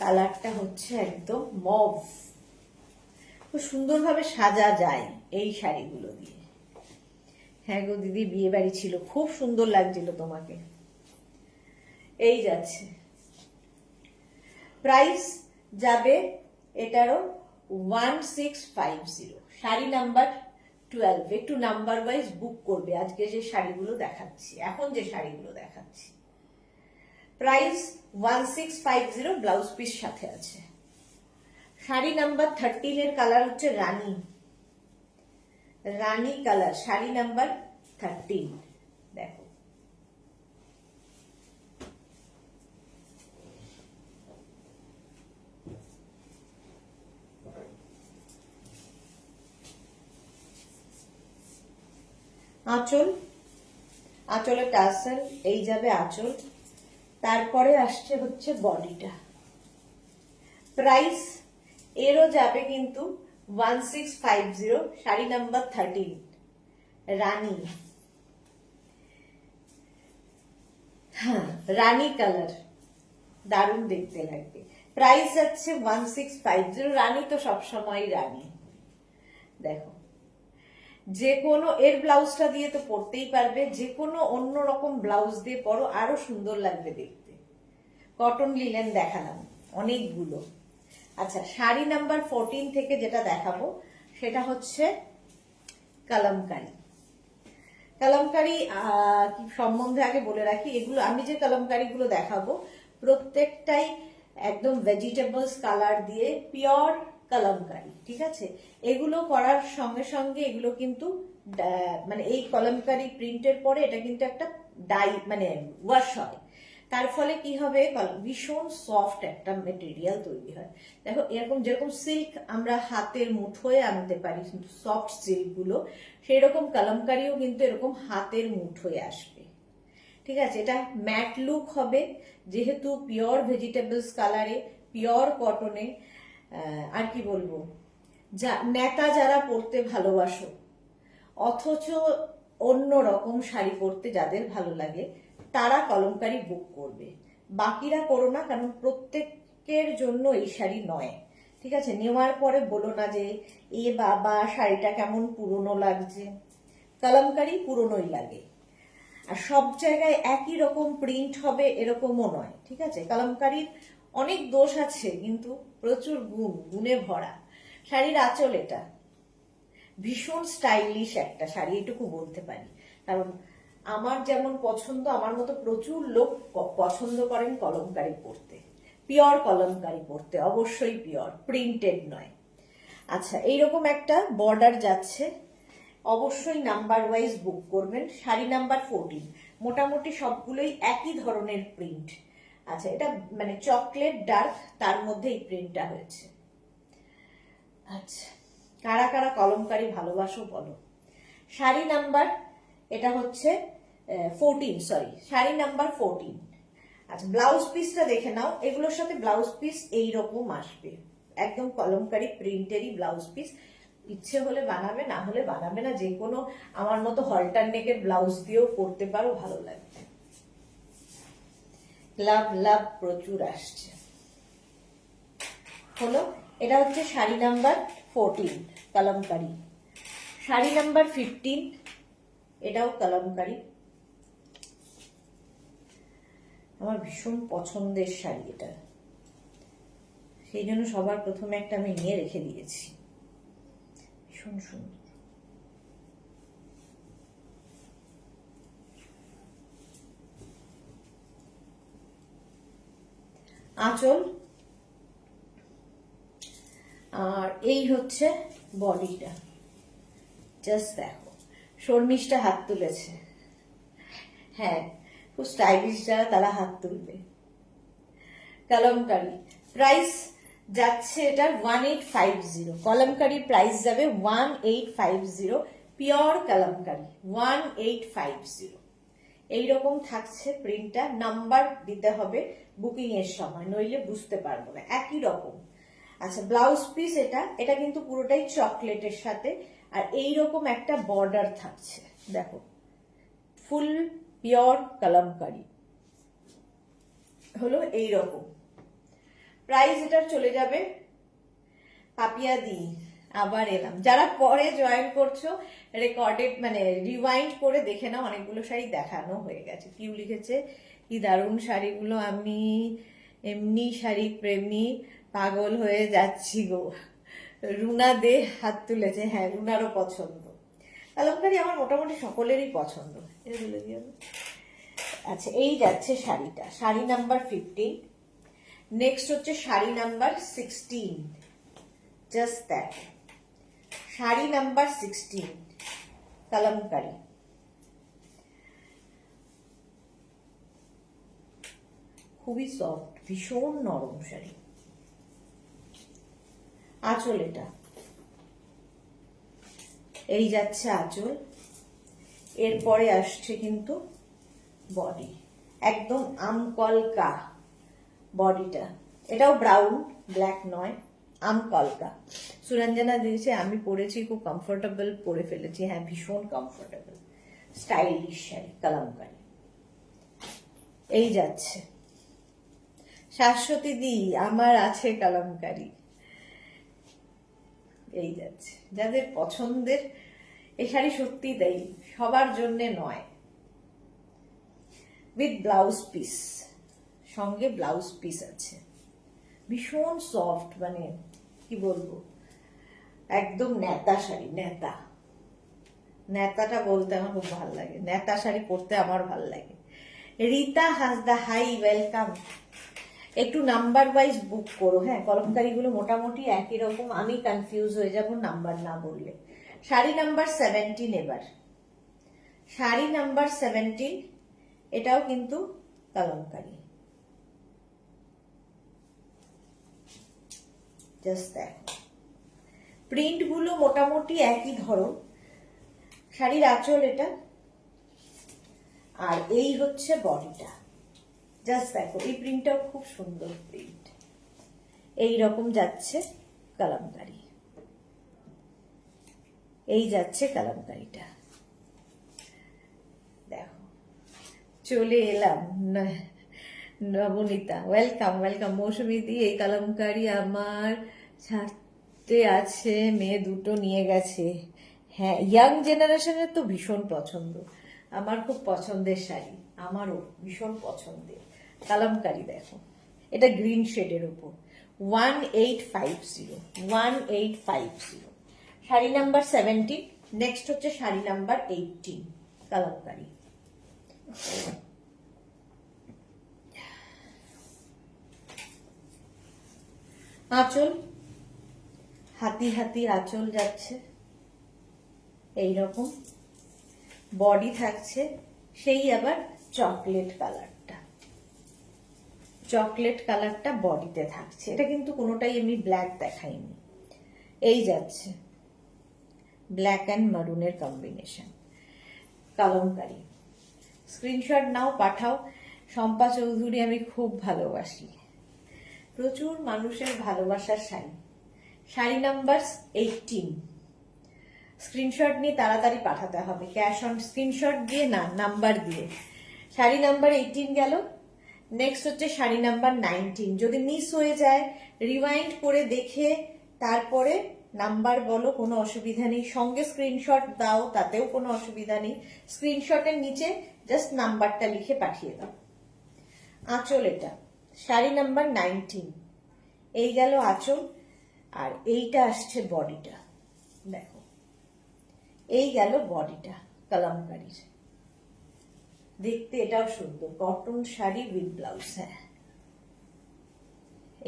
কালারটা হচ্ছে একদম মভ, খুব সুন্দরভাবে সাজা যায় এই শাড়িগুলো দিয়ে। হ্যাঁ গো দিদি, বিয়ে বাড়ি ছিল, খুব সুন্দর লাগছিল তোমাকে। এই যাচ্ছে, প্রাইস যাবে এটারও 1650। শাড়ি নাম্বার 12। একটু নাম্বার ওয়াইজ বুক করবে আজকে যে শাড়িগুলো দেখাচ্ছি, এখন যে শাড়িগুলো দেখাচ্ছি। প্রাইস 1650, ব্লাউজ পিস সাথে আছে। শাড়ি নাম্বার 13 এর কালার হচ্ছে রানী, রানী কালার, শাড়ি নাম্বার 13 দেখো। আঁচল, আঁচলে টাসেল, এই যাবে আঁচল, তারপরে আসছে হচ্ছে বডিটা। প্রাইস এরও যাবে কিন্তু 1650। শাড়ি নাম্বার 13 রানী, হ্যাঁ রানী কালার, দারুণ দেখতে লাগবে। প্রাইস যাচ্ছে 1650। রানী তো সবসময় রানী। দেখো, যে কোনো এর ব্লাউজটা দিয়ে তো পরতেই পারবে, যে কোনো অন্য রকম ব্লাউজ দিয়ে পরো আরো সুন্দর লাগবে দেখতে। কটন লিলেন দেখালাম অনেকগুলো। আচ্ছা, শাড়ি নাম্বার 14 থেকে যেটা দেখাবো সেটা হচ্ছে কালামকারী। কালামকারী সম্বন্ধে আগে বলে রাখি, এগুলো আমি যে কালামকারীগুলো দেখাবো প্রত্যেকটাই একদম ভেজিটেবলস কালার দিয়ে পিওর কালামকারী, ঠিক আছে। এগুলো করার সঙ্গে সঙ্গে এগুলো কিন্তু মানে এই কলমকারী প্রিন্টের পরে এটা কিন্তু একটা ডাই মানে ওয়াশ হয়, তার ফলে কি হবে ভীষণ সফট একটা মেটেরিয়াল তৈরি হয়। দেখো এরকম যেরকম সিল্ক আমরা হাতের মুঠোয় আনতে পারি সফট সিল্ক গুলো, সেই রকম কলমকারীও কিন্তু এরকম হাতের মুঠোয় আসবে, ঠিক আছে। এটা ম্যাট লুক হবে যেহেতু পিওর ভেজিটেবলস কালারে, পিওর কটনে। আর কি বলবো, নেতা যারা পরতে ভালোবাসো অথচ অন্য রকম শাড়ি পরতে যাদের ভালো লাগে তারা কলমকারী বুক করবে, বাকিরা করো না, কারণ প্রত্যেকের জন্য এই শাড়ি নয়, ঠিক আছে। নেওয়ার পরে বলো না যে এ বাবা শাড়িটা কেমন পুরনো লাগছে, কলমকারী পুরনোই লাগে। আর সব জায়গায় একই রকম প্রিন্ট হবে এরকমও নয়, ঠিক আছে। কলমকারীর অনেক দোষ আছে কিন্তু প্রচুর গুণে ভরা। শাড়ির আঁচল এটা ভীষণ স্টাইলিশ একটা শাড়ি, এটুকু বলতে পারি, কারণ আমার যেমন পছন্দ আমার মতো প্রচুর লোক পছন্দ করেন কলমকারী পরতে, পিওর কলমকারী পরতে, অবশ্যই পিওর, প্রিন্টেড নয়। আচ্ছা, এইরকম একটা বর্ডার যাচ্ছে, অবশ্যই নাম্বার ওয়াইজ বুক করবেন। শাড়ি নাম্বার 14, মোটামুটি সবগুলোই একই ধরনের প্রিন্ট। আচ্ছা, এটা মানে চকলেট ডার্ক, তার মধ্যে এই প্রিন্টটা হয়েছে। আচ্ছা, কারা কারা কলমকারী ভালোবাসো বলো। শাড়ি নাম্বার এটা হচ্ছে 14, সরি শাড়ি নাম্বার 14। আচ্ছা, ব্লাউজ পিসটা দেখে নাও, এগুলোর সাথে ব্লাউজ পিস এইরকম আসবে, একদম কলমকারী প্রিন্টেরই ব্লাউজ পিস। ইচ্ছে হলে বানাবে, না হলে বানাবে না, যে কোনো আমার মতো হলটার নেকের ব্লাউজ দিয়েও পরতে পারো, ভালো লাগবে। লাভ লাভ প্রচুর আসছে। হলো, এটা হচ্ছে শাড়ি নাম্বার 14 কলমকারী। শাড়ি নাম্বার 15, এটাও কলমকারী, আমার ভীষণ পছন্দের শাড়ি এটা, সেই জন্য সবার প্রথমে একটা আমি নিয়ে রেখে দিয়েছি। ভীষণ সুন্দর। আঁচল, আর এই হচ্ছে বডিটা। জাস্ট দেখো, শর্মিষ্ঠা হাত তুলেছে। হ্যাঁ, খুব স্টাইলিশ যারা তারা হাত তুলবে। কলমকারি প্রাইস যাচ্ছে এটার 1850। কলমকারি প্রাইস যাবে 1850, পিওর কলমকারি 1850। এইরকম থাকছে প্রিন্টটা। নাম্বার দিতে হবে বুকিং এর সময়, নইলে বুঝতে পারবো না। একই রকম। আচ্ছা, ব্লাউজ পিস এটা কিন্তু পুরোটাই চকলেটের সাথে, আর এইরকম একটা বর্ডার থাকছে। দেখো, ফুল পিওর কলমকারি হলো এইরকম। প্রাইস এটার চলে যাবে পাপিয়া দি। আবার এলাম, যারা পরে জয়েন করছো রেকর্ডেড মানে রিওয়াইন্ড করে দেখে নাও, অনেকগুলো শাড়ি দেখানো হয়ে গেছে। কিউ লিখেছে, কি দারুণ শাড়িগুলো, আমি এমনি শাড়ি প্রেমী, পাগল হয়ে যাচ্ছি গো। রুনা দে হাত তুলেছে। হ্যাঁ, রুনারও পছন্দ। কলমকারি আমার মোটামুটি সকলেরই পছন্দ। আচ্ছা, এই যাচ্ছে শাড়িটা, শাড়ি নাম্বার 15। নেক্সট হচ্ছে sari number 16। Just that, sari number 16 kalamkari. খুবই সফট, ভীষণ নরম শাড়ি। আঁচল এটা, এই যাচ্ছে আঁচল। এরপরে আসছে কিন্তু বডি, একদম আমকলকা বডিটা। এটাও ব্রাউন, ব্ল্যাক নয়, আমকলকা। সুরঞ্জনা দিয়েছে, আমি পরেছি, খুব কমফোর্টেবল পরে ফেলেছি। হ্যাঁ, ভীষণ কমফোর্টেবল, স্টাইলিশ শাড়ি কলমকারি। এই যাচ্ছে শাশ্বতী দি, আমার আছে কলমকারি। এই যাচ্ছে, যাদের পছন্দের এই শাড়ি সত্যি তাই, সবার জন্য নয়। উইথ ব্লাউজ পিস, সঙ্গে ব্লাউজ পিস আছে। ভীষণ সফট, মানে কি বলবো, একদম নেতা শাড়ি। নেতাটা বলতে আমার খুব ভালো লাগে, নেতা শাড়ি পরতে আমার ভালো লাগে। Rita Hansda, hi, welcome. একটু নাম্বার ওয়াইজ বুক করো। হ্যাঁ, কলমকারিগুলো মোটামুটি একই রকম, আমি কনফিউজ হয়ে যাব নাম্বার না বললে। শাড়ি নাম্বার 17 এবার, শাড়ি নাম্বার 17, এটাও কিন্তু কলমকারি। জাস্ট দেখো, প্রিন্ট গুলো মোটামুটি একই ধরন। শাড়ির আঁচল এটা, আর এই হচ্ছে বডিটা। জাস্ট দেখো, এই প্রিন্টটাও খুব সুন্দর প্রিন্ট। এই রকম যাচ্ছে কলমকারি, এই যাচ্ছে কলমকারিটা। দেখো, চলে এলাম নবনীতা, ওয়েলকাম ওয়েলকাম। মৌসুমী দি, এই কলমকারি আমার ছাড়তে আছে, মেয়ে দুটো নিয়ে গেছে। হ্যাঁ, ইয়াং জেনারেশনের তো ভীষণ পছন্দ, আমার খুব পছন্দের শাড়ি, আমারও ভীষণ পছন্দের কলমকারি। দেখো, এটা গ্রিন শেডের উপর, 1850, 1850। শাড়ি নাম্বার 17। নেক্সট হচ্ছে শাড়ি নাম্বার 18 কলমকারি। আঁচল, হাতি হাতি আঁচল যাচ্ছে এইরকম। বডি থাকছে সেই আবার চকলেট কালারটা, চকলেট কালারটা বডিতে থাকছে। এটা কিন্তু কোনোটাই এমনি ব্ল্যাক দেখাইনি। এই যাচ্ছে ব্ল্যাক অ্যান্ড মারুনের কম্বিনেশন কলমকারি। স্ক্রিনশট নাও, পাঠাও। শম্পা চৌধুরী, আমি খুব ভালোবাসি। প্রচুর মানুষের ভালোবাসার শাড়ি। শাড়ি নাম্বার 18। স্ক্রিনশট নিয়ে তাড়াতাড়ি পাঠাতে হবে, ক্যাশ অন স্ক্রিনশট দিয়ে না, নাম্বার দিয়ে। শাড়ি নাম্বার 18 গেল। নেক্সট হচ্ছে শাড়ি নাম্বার 19। যদি মিস হয়ে যায়, রিওয়াইন্ড করে দেখে তারপরে নাম্বার বলো, কোনো অসুবিধা নেই। সঙ্গে স্ক্রিনশট দাও, তাতেও কোনো অসুবিধা নেই। স্ক্রিনশটের নিচে জাস্ট নাম্বারটা লিখে পাঠিয়ে দাও। আঁচল এটা, শাড়ি নাম্বার 19। এই গেল আঁচল, আর এইটা আসছে বডিটা। দেখো, এই গেল বডিটা কালামকারীর। দেখতে এটাও সুন্দর, কটন শাড়ি উইথ ব্লাউজ। হ্যাঁ,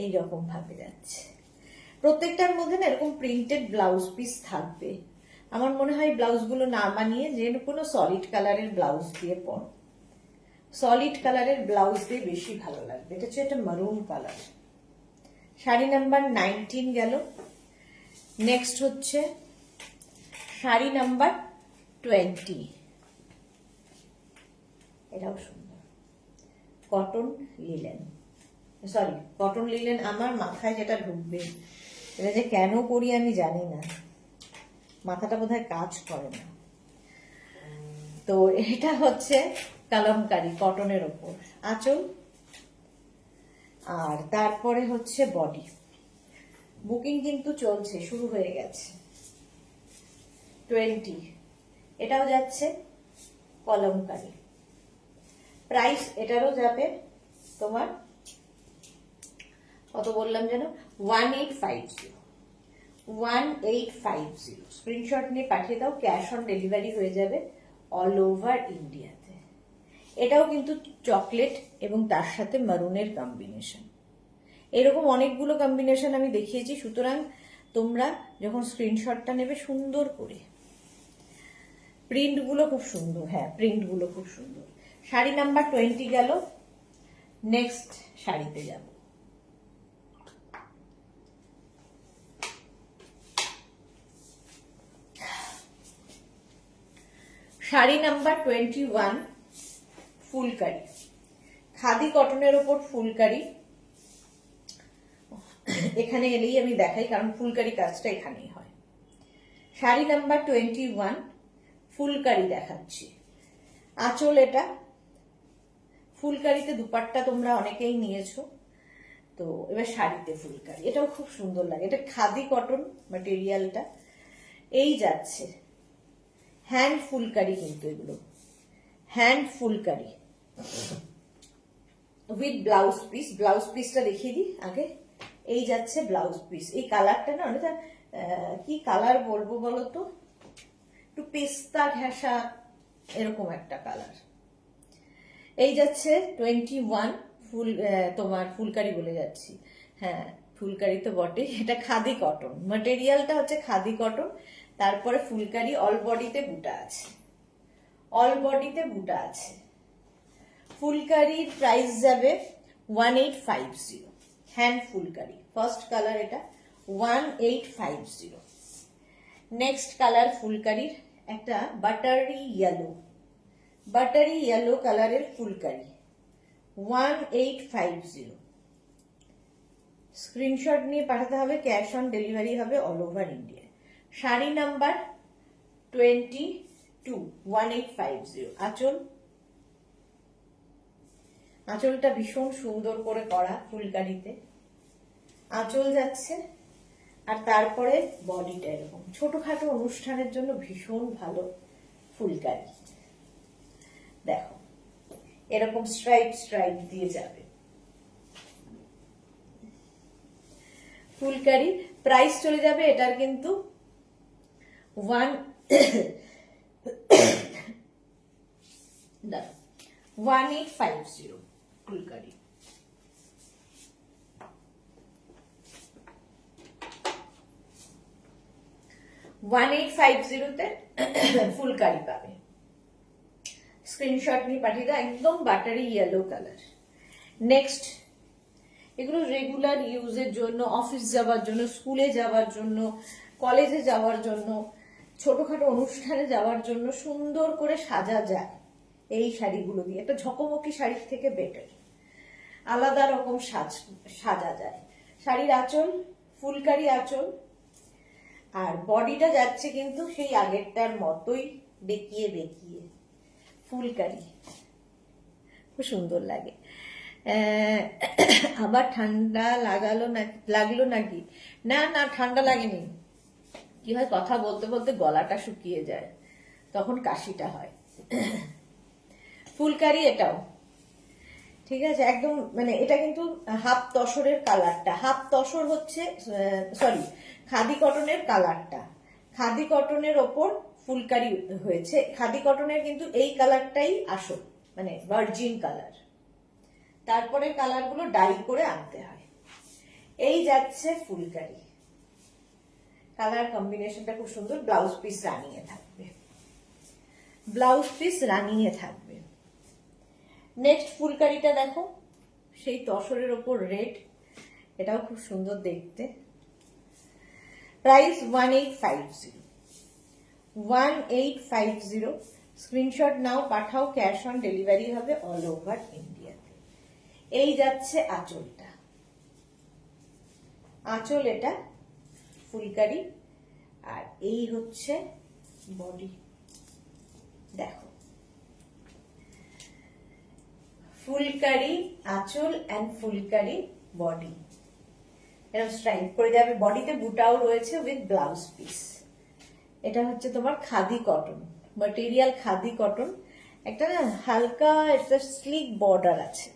এইরকম ভাবে যাচ্ছে। প্রত্যেকটার মধ্যে না এরকম প্রিন্টেড ব্লাউজ পিস থাকবে। আমার মনে হয় ব্লাউজগুলো না বানিয়ে যে কোনো সলিড কালারের ব্লাউজ দিয়ে পরো, সলিড কালারের ব্লাউজ দিয়ে বেশি ভালো লাগবে। এটা হচ্ছে একটা মারুন কালার। শাড়ি নাম্বার 19 গেল। নেক্সট হচ্ছে শাড়ি নাম্বার 20। এটাও সুন্দর, cotton linen, sorry cotton linen. আমার মাথায় যেটা ঢুকবে, এটা যে কেন করি আমি জানি না, মাথাটা বোধহয় কাজ করে না। তো এটা হচ্ছে কালামকারী কটনের ওপর আঁচল, আর তারপরে হচ্ছে বডি। বুকিং কিন্তু চলছে, শুরু হয়ে গেছে। 20 এটাও যাচ্ছে কলমকারী। প্রাইস এটারও যাবে তোমার কত বললাম যেন, 1850। 1850 স্ক্রিনশট নিয়ে পাঠিয়ে দাও, ক্যাশ অন ডেলিভারি হয়ে যাবে অল ওভার ইন্ডিয়াতে। এটাও কিন্তু চকলেট এবং তার সাথে মারুনের কম্বিনেশন। এরকম অনেকগুলো কম্বিনেশন আমি দেখিয়েছি, সুতরাং তোমরা যখন স্ক্রিনশটটা নেবে সুন্দর করে, প্রিন্টগুলো খুব সুন্দর। হ্যাঁ, প্রিন্টগুলো খুব সুন্দর। শাড়ি নাম্বার 20 গেল। নেক্সট শাড়িতে যাব। শাড়ি নাম্বার 21 ফুলকারি, খাদি কটনের ওপর ফুলকারি। এখানে এলেই আমি দেখাই, কারণ ফুলকারি কাজটা এখানেই হয়। শাড়ি নাম্বার 21 ফুলকারি দেখাচ্ছি। আঁচল এটা, ফুলকারিতে দুপাট্টা তোমরা অনেকেই নিয়েছো, তো এবার শাড়িতে ফুলকারি। এটাও খুব সুন্দর লাগে। এটা খাদি কটন ম্যাটেরিয়ালটা। এই যাচ্ছে হ্যান্ড ফুলকারি, কিন্তু এগুলো hand phulkari with blouse piece. Blouse পিসটা দেখিয়ে দিই আগে। এই যাচ্ছে ব্লাউজ পিস। এই কালারটা না অনেকটা কি কালার বলবো বলো তো, একটু পেস্তা ঘেঁষা এরকম একটা কালার। এই যাচ্ছে 21 ফুল, তোমার ফুলকারি বলে যাচ্ছি, হ্যাঁ ফুলকারি তো বটে। এটা খাদি কটন, ম্যাটেরিয়ালটা হচ্ছে খাদি কটন। তারপরে ফুলকারি, অল বডিতে বুটা আছে, অল বডিতে বুটা আছে। ফুলকারির প্রাইস যাবে 1850। হ্যান্ড ফুলকারি, ফার্স্ট কালার এটা, 1850। নেক্সট কালার ফুলকারির একটা বাটারি ইয়েলো, বাটারি ইয়েলো কালারের ফুলকারি, 1850। স্ক্রিনশট নিয়ে পাঠাতে হবে, ক্যাশ অন ডেলিভারি হবে all over India. Sari number 22 1850। আঁচল, আঁচলটা ভীষণ সুন্দর করে করা ফুলকারিতে। আঁচল যাচ্ছে, আর তারপরে বডিটা এরকম ছোটখাটো অনুষ্ঠানের জন্য ভীষণ ভালো ফুলকারি। দেখো এরকম স্ট্রাইপ স্ট্রাইপ দিয়ে যাবে ফুলকারি। প্রাইস চলে যাবে এটার কিন্তু 1850 ফুলকারি। তে ফুলকারি পাবে। স্ক্রিনশট নিয়ে পাঠিয়ে দাও, একদম বাটারি ইয়েলো কালার। নেক্সট, এগুলো রেগুলার ইউজের জন্য, অফিস যাওয়ার জন্য, স্কুলে যাওয়ার জন্য, কলেজে যাওয়ার জন্য, ছোটখাটো অনুষ্ঠানে যাওয়ার জন্য সুন্দর করে সাজা যায় এই শাড়িগুলো দিয়ে। একটা ঝকমকি শাড়ির থেকে বেটার, আলাদা রকম সাজা যায়। শাড়ির আঁচল ফুলকারি আঁচল, আর বডিটা যাচ্ছে কিন্তু সেই আগেরটার মতোই বেঁকিয়ে বেঁকিয়ে ফুলকারি। খুব সুন্দর লাগে। আবার ঠান্ডা লাগলো নাকি? না না, ঠান্ডা লাগেনি। কি হয়, কথা বলতে বলতে গলাটা শুকিয়ে যায়, তখন কাশিটা হয়। ফুলকারি এটাও ঠিক আছে, একদম মানে এটা কিন্তু হাফ তসরের কালারটা, হাফ তসর হচ্ছে সরি খাদি কটনের কালারটা, খাদি কটনের ওপর ফুলকারি হয়েছে। খাদি কটনের কিন্তু এই কালারটাই আসল, মানে ভার্জিন কালার। তারপরে কালারগুলো ডাই করে আনতে হয়। এই যাচ্ছে ফুলকারি, কালার কম্বিনেশনটা খুব সুন্দর। ব্লাউজ পিস রানিয়ে থাকবে, ব্লাউজ পিস রানিয়ে থাকবে। নেক্সট ফুলকারিটা দেখো, সেই তসরের ওপর রেড, এটাও খুব সুন্দর দেখতে। প্রাইস 1850, 1850। স্ক্রিনশট নাও, পাঠাও, ক্যাশ অন ডেলিভারি হবে অল ওভার ইন্ডিয়াতে। এই যাচ্ছে আঁচলটা, আঁচল এটা ফুলকারি, আর এই হচ্ছে বডি। দেখো ফুলকারি আঁচল এন্ড ফুলকারি বডি, এরকম স্ট্রাইপ করে যাবে। বডিতে বুটাও রয়েছে উইথ ব্লাউজ পিস। এটা হচ্ছে তোমার khadi cotton material, khadi cotton. একটা না হালকা একটা স্লিক বর্ডার আছে।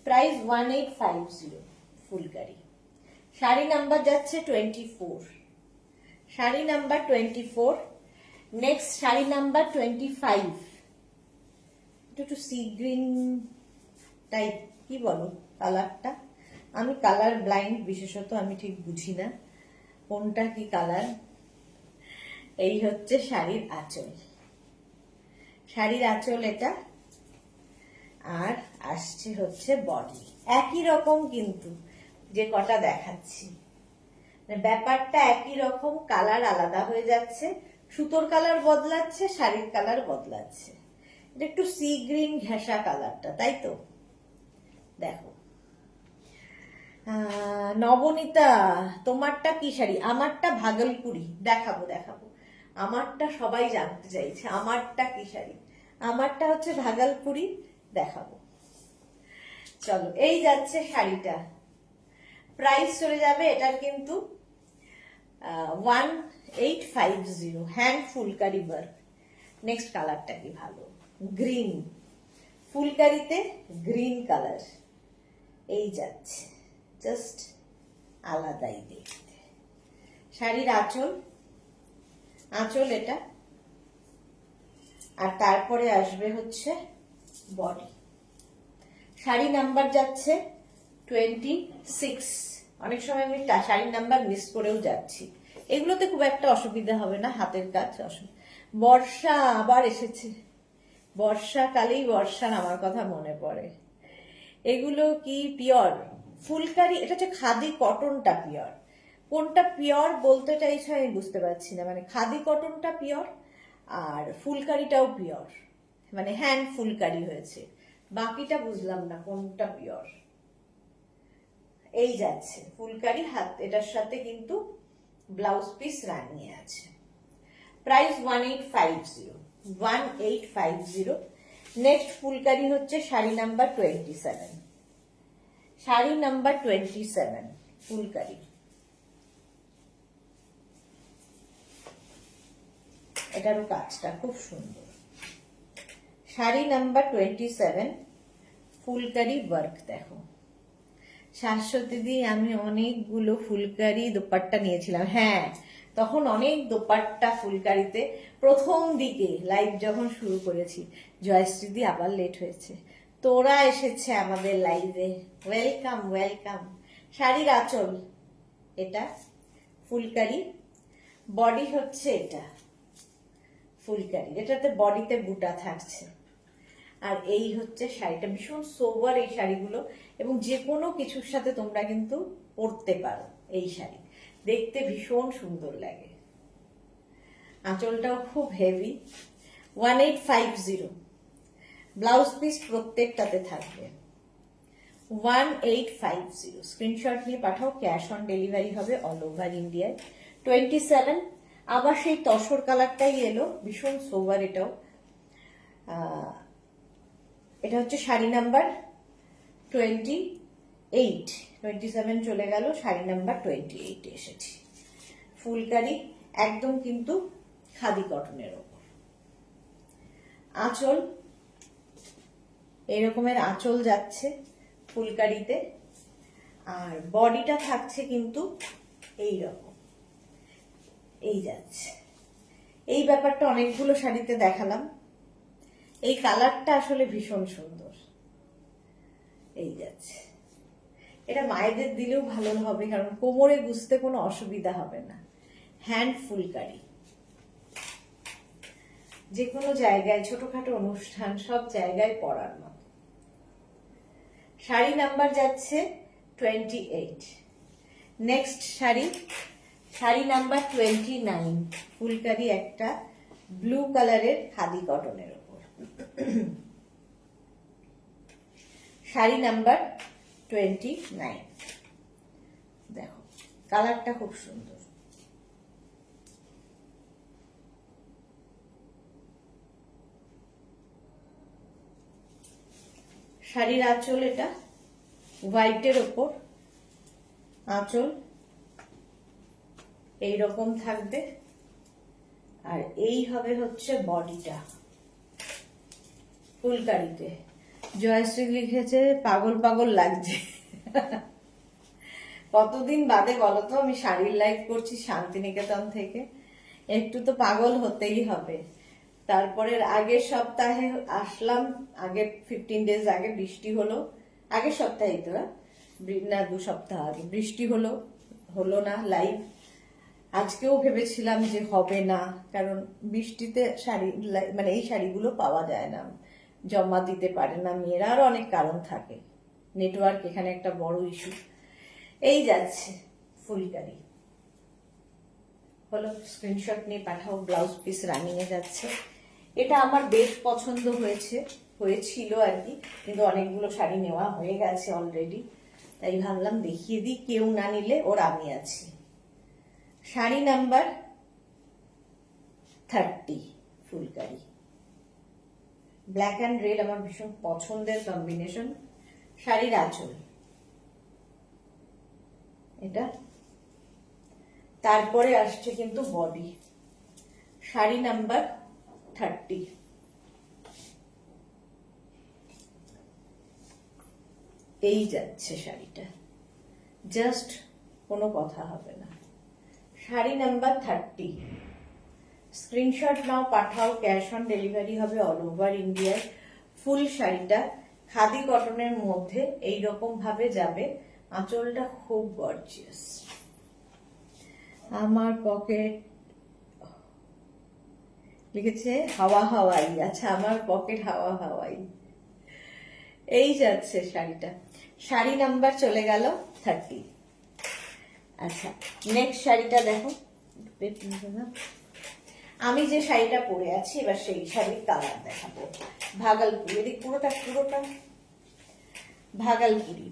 প্রাইস 1850 ফুলকারি। শাড়ি নাম্বার যাচ্ছে 24, sari number 24। Next sari number 25, একটু সি গ্রিন টাইপ, কি বলো কালারটা, আমি কালার ব্লাইন্ড, বিশেষত আমি ঠিক বুঝি না কোনটা কি কালার। এই হচ্ছে শাড়ির আঁচল, শাড়ির আঁচল এটা, আর আসছে হচ্ছে বডি। একই রকম কিন্তু যে কটা দেখাচ্ছি, ব্যাপারটা একই রকম, কালার আলাদা হয়ে যাচ্ছে, সুতোর কালার বদলাচ্ছে, শাড়ির কালার বদলাচ্ছে। এটা একটু সি গ্রিন ঘেঁষা কালারটা, তাই তো? দেখো নবনীতা, তোমারটা কি শাড়ি? আমারটা ভাগলপুরি। দেখাবো দেখাবো, আমারটা সবাই জানতে চাইছে, আমারটা কি শাড়ি? আমারটা হচ্ছে ভাগলপুরি, দেখাবো। চলো, এই যাচ্ছে শাড়িটা। প্রাইস চলে যাবে এটার কিন্তু 1850, হ্যান্ড ফুলকারি ওয়ার্ক। নেক্সট কালারটা কি ভালো, গ্রিন, ফুলকারিতে গ্রিন কালার। এই যাচ্ছে, জাস্ট আলাদাই দেখতে। শাড়ির আঁচল, আঁচল এটা, আর তারপরে আসবে হচ্ছে বডি। শাড়ি নাম্বার যাচ্ছে 26। অনেক সময় আমি শাড়ির নাম্বার মিস করেও যাচ্ছি, এগুলোতে খুব একটা অসুবিধা হবে না, হাতের কাজ। বর্ষা আবার এসেছে, বর্ষাকালেই বর্ষার আমার কথা মনে পড়ে। এগুলো কি পিওর ফুলকারি? এটা হচ্ছে খাদি কটনটা পিওর, কোনটা পিওর বলতে চাইছে আমি বুঝতে পারছি না। মানে খাদি কটনটা পিওর আর ফুলকারিটাও পিওর, মানে হ্যান্ড ফুলকারি হয়েছে, বাকিটা বুঝলাম না কোনটা পিওর। এই যাচ্ছে ফুলকারি, হাত এটার সাথে কিন্তু ব্লাউজ পিস রানিয়ে আছে। প্রাইস 1850, 1850। নেক্সট ফুলকারি হচ্ছে শাড়ি নাম্বার 27, শাড়ি নাম্বার 27 ফুলকারি। এটারও কাজটা খুব সুন্দর। Sari number 27 phulkari work. দেখো শাশ্বতী দি, আমি অনেকগুলো ফুলকারি দোপাট্টা নিয়েছিলাম। হ্যাঁ, তখন অনেক দোপাট্টা ফুলকারিতে, প্রথম দিকে লাইভ যখন শুরু করেছি। জয়শ্রী দি আবার লেট হয়েছে, তোরা এসেছে আমাদের লাইভে, ওয়েলকাম ওয়েলকাম। শাড়ির আঁচল এটা ফুলকারি, বডি হচ্ছে এটা ফুলকারি, এটাতে বডিতে বুটা থাকছে। আর এই হচ্ছে শাড়িটা, ভীষণ সোবার এই শাড়িগুলো, এবং যে কোনো কিছুর সাথে তোমরা কিন্তু পরতে পারো। এই শাড়ি দেখতে ভীষণ সুন্দর লাগে, আঁচলটাও খুব হেভি। 1850, ব্লাউজ পিস প্রত্যেকটাতে থাকবে। 1850, স্ক্রিনশট নিয়ে পাঠাও, ক্যাশ অন ডেলিভারি হবে অল ওভার ইন্ডিয়ায়। 27, আবার সেই তসর কালারটাই এলো, ভীষণ সোবার এটাও। এটা হচ্ছে শাড়ি নাম্বার 28, 27 চলে গেল, শাড়ি নাম্বার 28 এসেছি। ফুলকারি একদম কিন্তু খাদি কটনের ওপর। আঁচল এই রকমের আঁচল যাচ্ছে ফুলকারিতে, আর বডিটা থাকছে কিন্তু এই রকম, এই যাচ্ছে। এই ব্যাপারটা অনেকগুলো শাড়িতে দেখালাম। এই কালারটা আসলে ভীষণ সুন্দর, এই যাচ্ছে। এটা মায়েদের দিলেও ভালো হবে, কারণ কোমরে গুছতে কোনো অসুবিধা হবে না। হ্যান্ড ফুলকারি, যে কোনো জায়গায়, ছোটখাটো অনুষ্ঠান, সব জায়গায় পরার মতো। শাড়ি নাম্বার যাচ্ছে 28। নেক্সট শাড়ি নাম্বার 29, ফুলকারি একটা ব্লু কালারের খাদি কটনের উপর। শাড়ি নাম্বার 29, দেখো কালারটা খুব সুন্দর। শাড়ির আঁচল এটা হোয়াইটের ওপর, আঁচল এইরকম থাকবে, আর এই হবে হচ্ছে বডিটা ফুলকারিতে। জয়শ্রী লিখেছে পাগল পাগল লাগছে। কতদিন বাদে বলতো আমি শাড়ির লাইভ করছি শান্তিনিকেতন থেকে, একটু তো পাগল হতেই হবে। তারপরের আগের সপ্তাহে আসলাম, আগের 15 ডেজ আগে বৃষ্টি হলো, আগের সপ্তাহেই তো না 2 সপ্তাহ আগে বৃষ্টি হলো না লাইভ। আজকেও ভেবেছিলাম যে হবে না, কারণ বৃষ্টিতে শাড়ি মানে এই শাড়িগুলো পাওয়া যায় না, জমা দিতে পারে না মেয়েরা, আরো অনেক কারণ থাকে, নেটওয়ার্ক এখানে একটা বড় ইস্যু। এই যাচ্ছে ফুলকারি, হলো স্ক্রিনশট নিয়ে পাঠাও। ব্লাউজ পিস রানিং এ যাচ্ছে। এটা আমার বেশ পছন্দ হয়েছিল আর কি, কিন্তু অনেকগুলো শাড়ি নেওয়া হয়ে গেছে অলরেডি, তাই ভাবলাম দেখিয়ে দিই, কেউ না নিলে ওর আমি আছি। Sari number 30, phulkari black and red, আমার ভীষণ পছন্দের কম্বিনেশন। শাড়ির আঁচল এটা, তারপরে আসছে কিন্তু বডি। শাড়ি নাম্বার 30, এই যাচ্ছে শাড়িটা, জাস্ট কোনো কথা হবে না। শাড়ি নাম্বার 30, স্ক্রিনশট নাও, পাঠাও, ক্যাশ অন ডেলিভারি হবে অল ওভার ইন্ডিয়ায়। ফুল শাড়িটা খাদি কটনের মধ্যে এই রকম ভাবে যাবে, আঁচলটা খুব গর্জিয়াস। আমার পকেট লিখেছে হাওয়া হাওয়াই, আচ্ছা আমার পকেট হাওয়া হাওয়াই। এই যাচ্ছে শাড়িটা, শাড়ি নাম্বার চলে গেল 30। আচ্ছা নেক্সট শাড়িটা দেখো, আমি যে শাড়িটা পরে আছি এবার সেই শাড়ির কালার দেখাবো। ভাগলপুরি, এদিক পুরোটা ভাগলপুরি।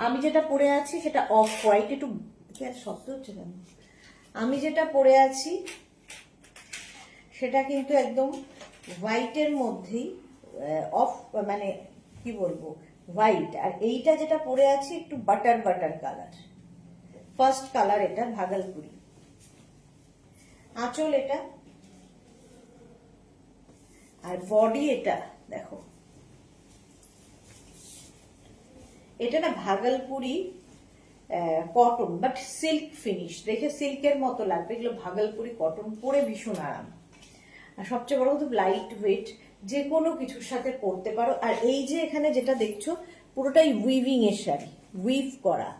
আমি যেটা পরে আছি সেটা অফ হোয়াইট, একটু কি আর শব্দ হচ্ছে কেন? আমি যেটা পরে আছি সেটা কিন্তু একদম হোয়াইটের মধ্যেই, অফ মানে কি বলবো হোয়াইট, আর এইটা যেটা পরে আছি একটু বাটার কালার, ফার্স্ট কালার এটা ভাগলপুরি। আঁচল এটা, আর বডি এটা দেখো। এটা না Bhagalpuri cotton, but silk finish, দেখে সিল্কের মতো লাগবে, এগুলো ভাগলপুরি কটন, পরে ভীষণ আরাম। আর সবচেয়ে বড় কথা লাইট ওয়েট, যে কোনো কিছুর সাথে পরতে পারো। আর এই যে এখানে যেটা দেখছো পুরোটাই উইভিং এর শাড়ি, উইভ করা,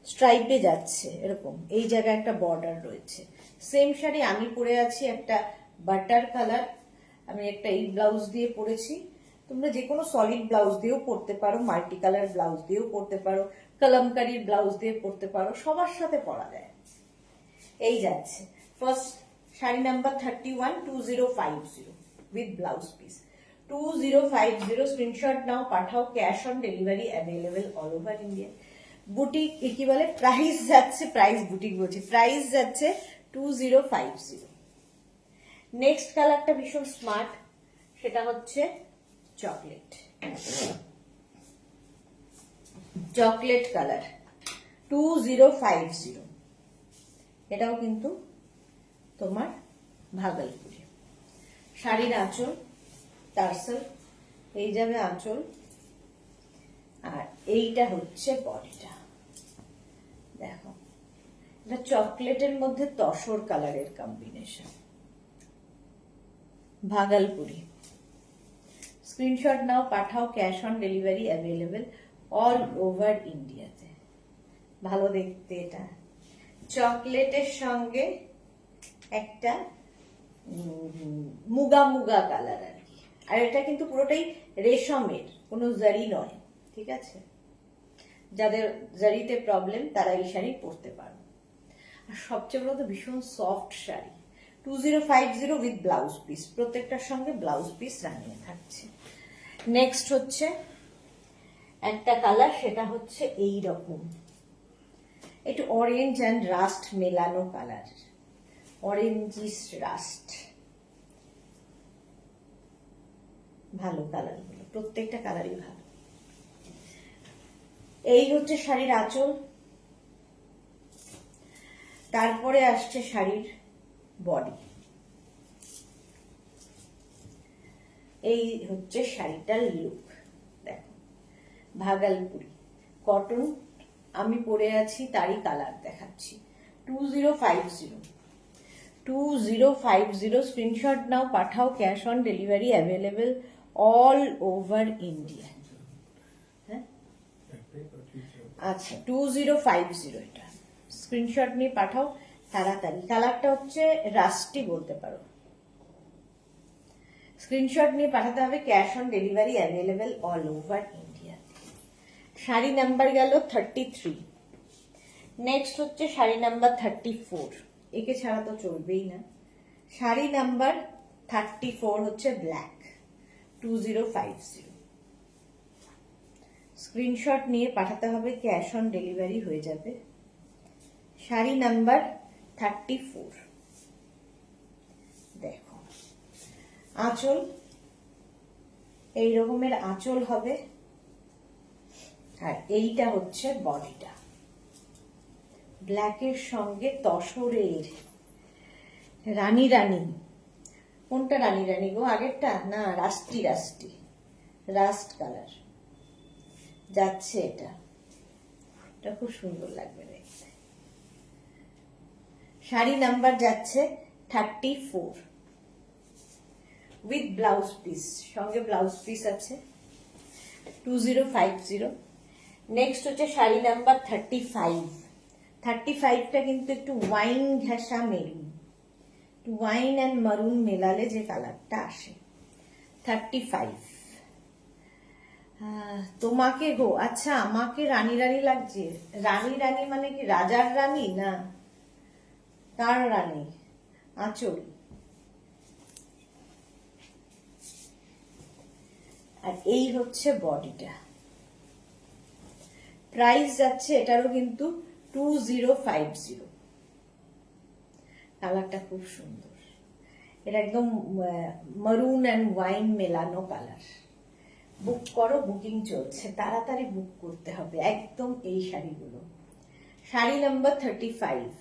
স্ট্রাইপে যাচ্ছে এরকম, এই জায়গায় একটা বর্ডার রয়েছে। সেম শাড়ি আমি পরে আছি একটা বাটার কালার, আমি একটা এই ব্লাউজ দিয়ে পরেছি। তোমরা যে কোনো সলিড ব্লাউজ দিয়েও পরতে পারো, মাল্টি কালার ব্লাউজ দিয়েও পরতে পারো, কলমকারির ব্লাউজ দিয়ে পরতে পারো, সবার সাথে পরা যায়। এই যাচ্ছে first sari number 31, 2050 with blouse piece. 2050 screenshot নাও, পাঠাও, cash on delivery available all over India. Boutique কি বলে, প্রাইস যাচ্ছে, প্রাইস বুটিক বলছি, প্রাইস যাচ্ছে 2050। নেক্সট কালারটা ভীষণ স্মার্ট, সেটা হচ্ছে চকলেট কালার 2050। এটাও কিন্তু তোমার ভাগলপুরি। শাড়ির আঁচল টার্সেল এই যাবে আঁচল, আর এইটা হচ্ছে বডিটা। দেখো, এটা চকলেটের মধ্যে তসর কালারের কম্বিনেশন, ভাগলপুরি। স্ক্রিনশট নাও, পাঠাও, cash on delivery available all over ইন্ডিয়াতে। ভালো দেখতে এটা, চকলেটের সঙ্গে একটা মুগা মুগা কালার আর কি। আর এটা কিন্তু পুরোটাই রেশমের, কোনো জারি নয়, ঠিক আছে? যাদের জারিতে প্রবলেম তারা এই শাড়ি পরতে পারো। আর সবচেয়ে বড় তো ভীষণ soft sari, 2050 with blouse piece, প্রত্যেকটার সঙ্গে ব্লাউজ পিস রানিয়ে থাকছে। নেক্সট হচ্ছে একটা কালার, সেটা হচ্ছে এই রকম একটু অরেঞ্জ অ্যান্ড রাস্ট মেলানো কালার, অরেঞ্জিস রাস্ট। ভালো কালারগুলো, প্রত্যেকটা কালারই ভালো। এই হচ্ছে শাড়ির আঁচল, তারপরে আসছে শাড়ির বডি। এই হচ্ছে শাড়িটার লুক। দেখো, ভাগলপুরি কটন, আমি পরে আছি তারই কালার দেখাচ্ছি। 2050 স্ক্রিনশট নাও, পাঠাও, cash on delivery available all over India. হ্যাঁ, আচ্ছা 2050, এটা স্ক্রিনশট নিয়ে পাঠাও তাড়াতাড়ি। কালারটা হচ্ছে রাস্টি বলতে পারো। স্ক্রিনশট নিয়ে পাঠাতে হবে, cash on delivery available all over India. Sari number গেল 33। নেক্সট হচ্ছে শাড়ি নাম্বার 34, একে ছাড়া তো চলবেই না। শাড়ি নাম্বার 34 হচ্ছে ব্ল্যাক, 2050। স্ক্রিনশট নিয়ে পাঠাতে হবে, ক্যাশ অন ডেলিভারি হয়ে যাবে। শাড়ি নাম্বার 34। দেখো, আঁচল এই রকমের আঁচল হবে, আর এইটা হচ্ছে বডিটা, ব্ল্যাকের সঙ্গে তসরের রানী রানী। কোনটা রানী রানী গো? আগেরটা না, রাস্টি রাস্টি, রাস্ট কালার যাচ্ছে এটা। এটা খুব সুন্দর লাগবে দেখতে। শাড়ি নাম্বার যাচ্ছে 34 উইথ ব্লাউজ পিস, সঙ্গে ব্লাউজ পিস আছে, 2050। নেক্সট হচ্ছে শাড়ি নাম্বার 35। 35টা কিন্তু একটু ওয়াইন ঘেঁষা মেরুন, ওয়াইন অ্যান্ড মারুন মেলালে যে কালারটা আসে, 35। তোমাকে গো, আচ্ছা আমাকে রানী রানী লাগছে। রানী রানী মানে কি রাজার রানী? না, কার রানী? আঁচল। আর এই হচ্ছে বডিটা। প্রাইস যাচ্ছে এটারও কিন্তু 2050। কালারটা খুব সুন্দর, এটা একদম মারুন অ্যান্ড ওয়াইন মেলানো কালার। বুক করো, বুকিং চলছে, তাড়াতাড়ি বুক করতে হবে একদম এই শাড়িগুলো। শাড়ি নাম্বার 35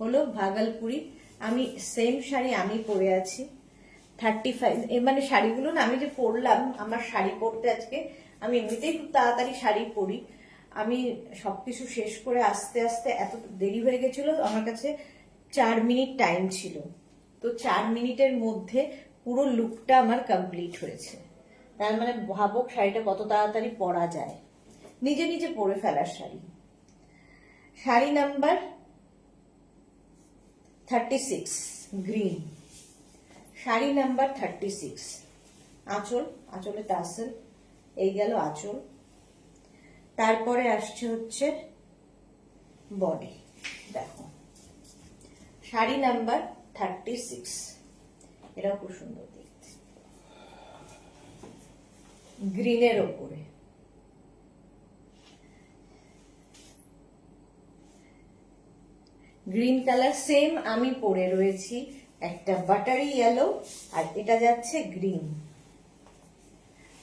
হলো ভাগলপুরি। আমি সেম শাড়ি আমি পরে আছি 35। মানে শাড়িগুলো না আমি যে পরলাম, আমার শাড়ি পরতে আজকে, আমি এমনিতেই খুব তাড়াতাড়ি শাড়ি পরি। আমি সবকিছু শেষ করে আস্তে আস্তে এত দেরি হয়ে গেছিল, আমার কাছে 4 মিনিট টাইম ছিল, তো 4 মিনিটের মধ্যে পুরো লুকটা আমার কমপ্লিট হয়েছে। তার মানে ভাবো শাড়িটা কত তাড়াতাড়ি পরা যায়, নিজে নিজে পরে ফেলার শাড়ি। শাড়ি নাম্বার 36 গ্রিন, শাড়ি নাম্বার 36। আঁচল, আঁচলে টাসেল, এই গেল আঁচল। তারপরে আসছে হচ্ছে বডি। দেখো, শাড়ি নাম্বার 36, এটাও খুব সুন্দর দেখতে, গ্রিনের ওপরে। গ্রিন কালার সেম আমি পরে রয়েছি, একটা বাটারি ইয়েলো, আর এটা যাচ্ছে গ্রিন।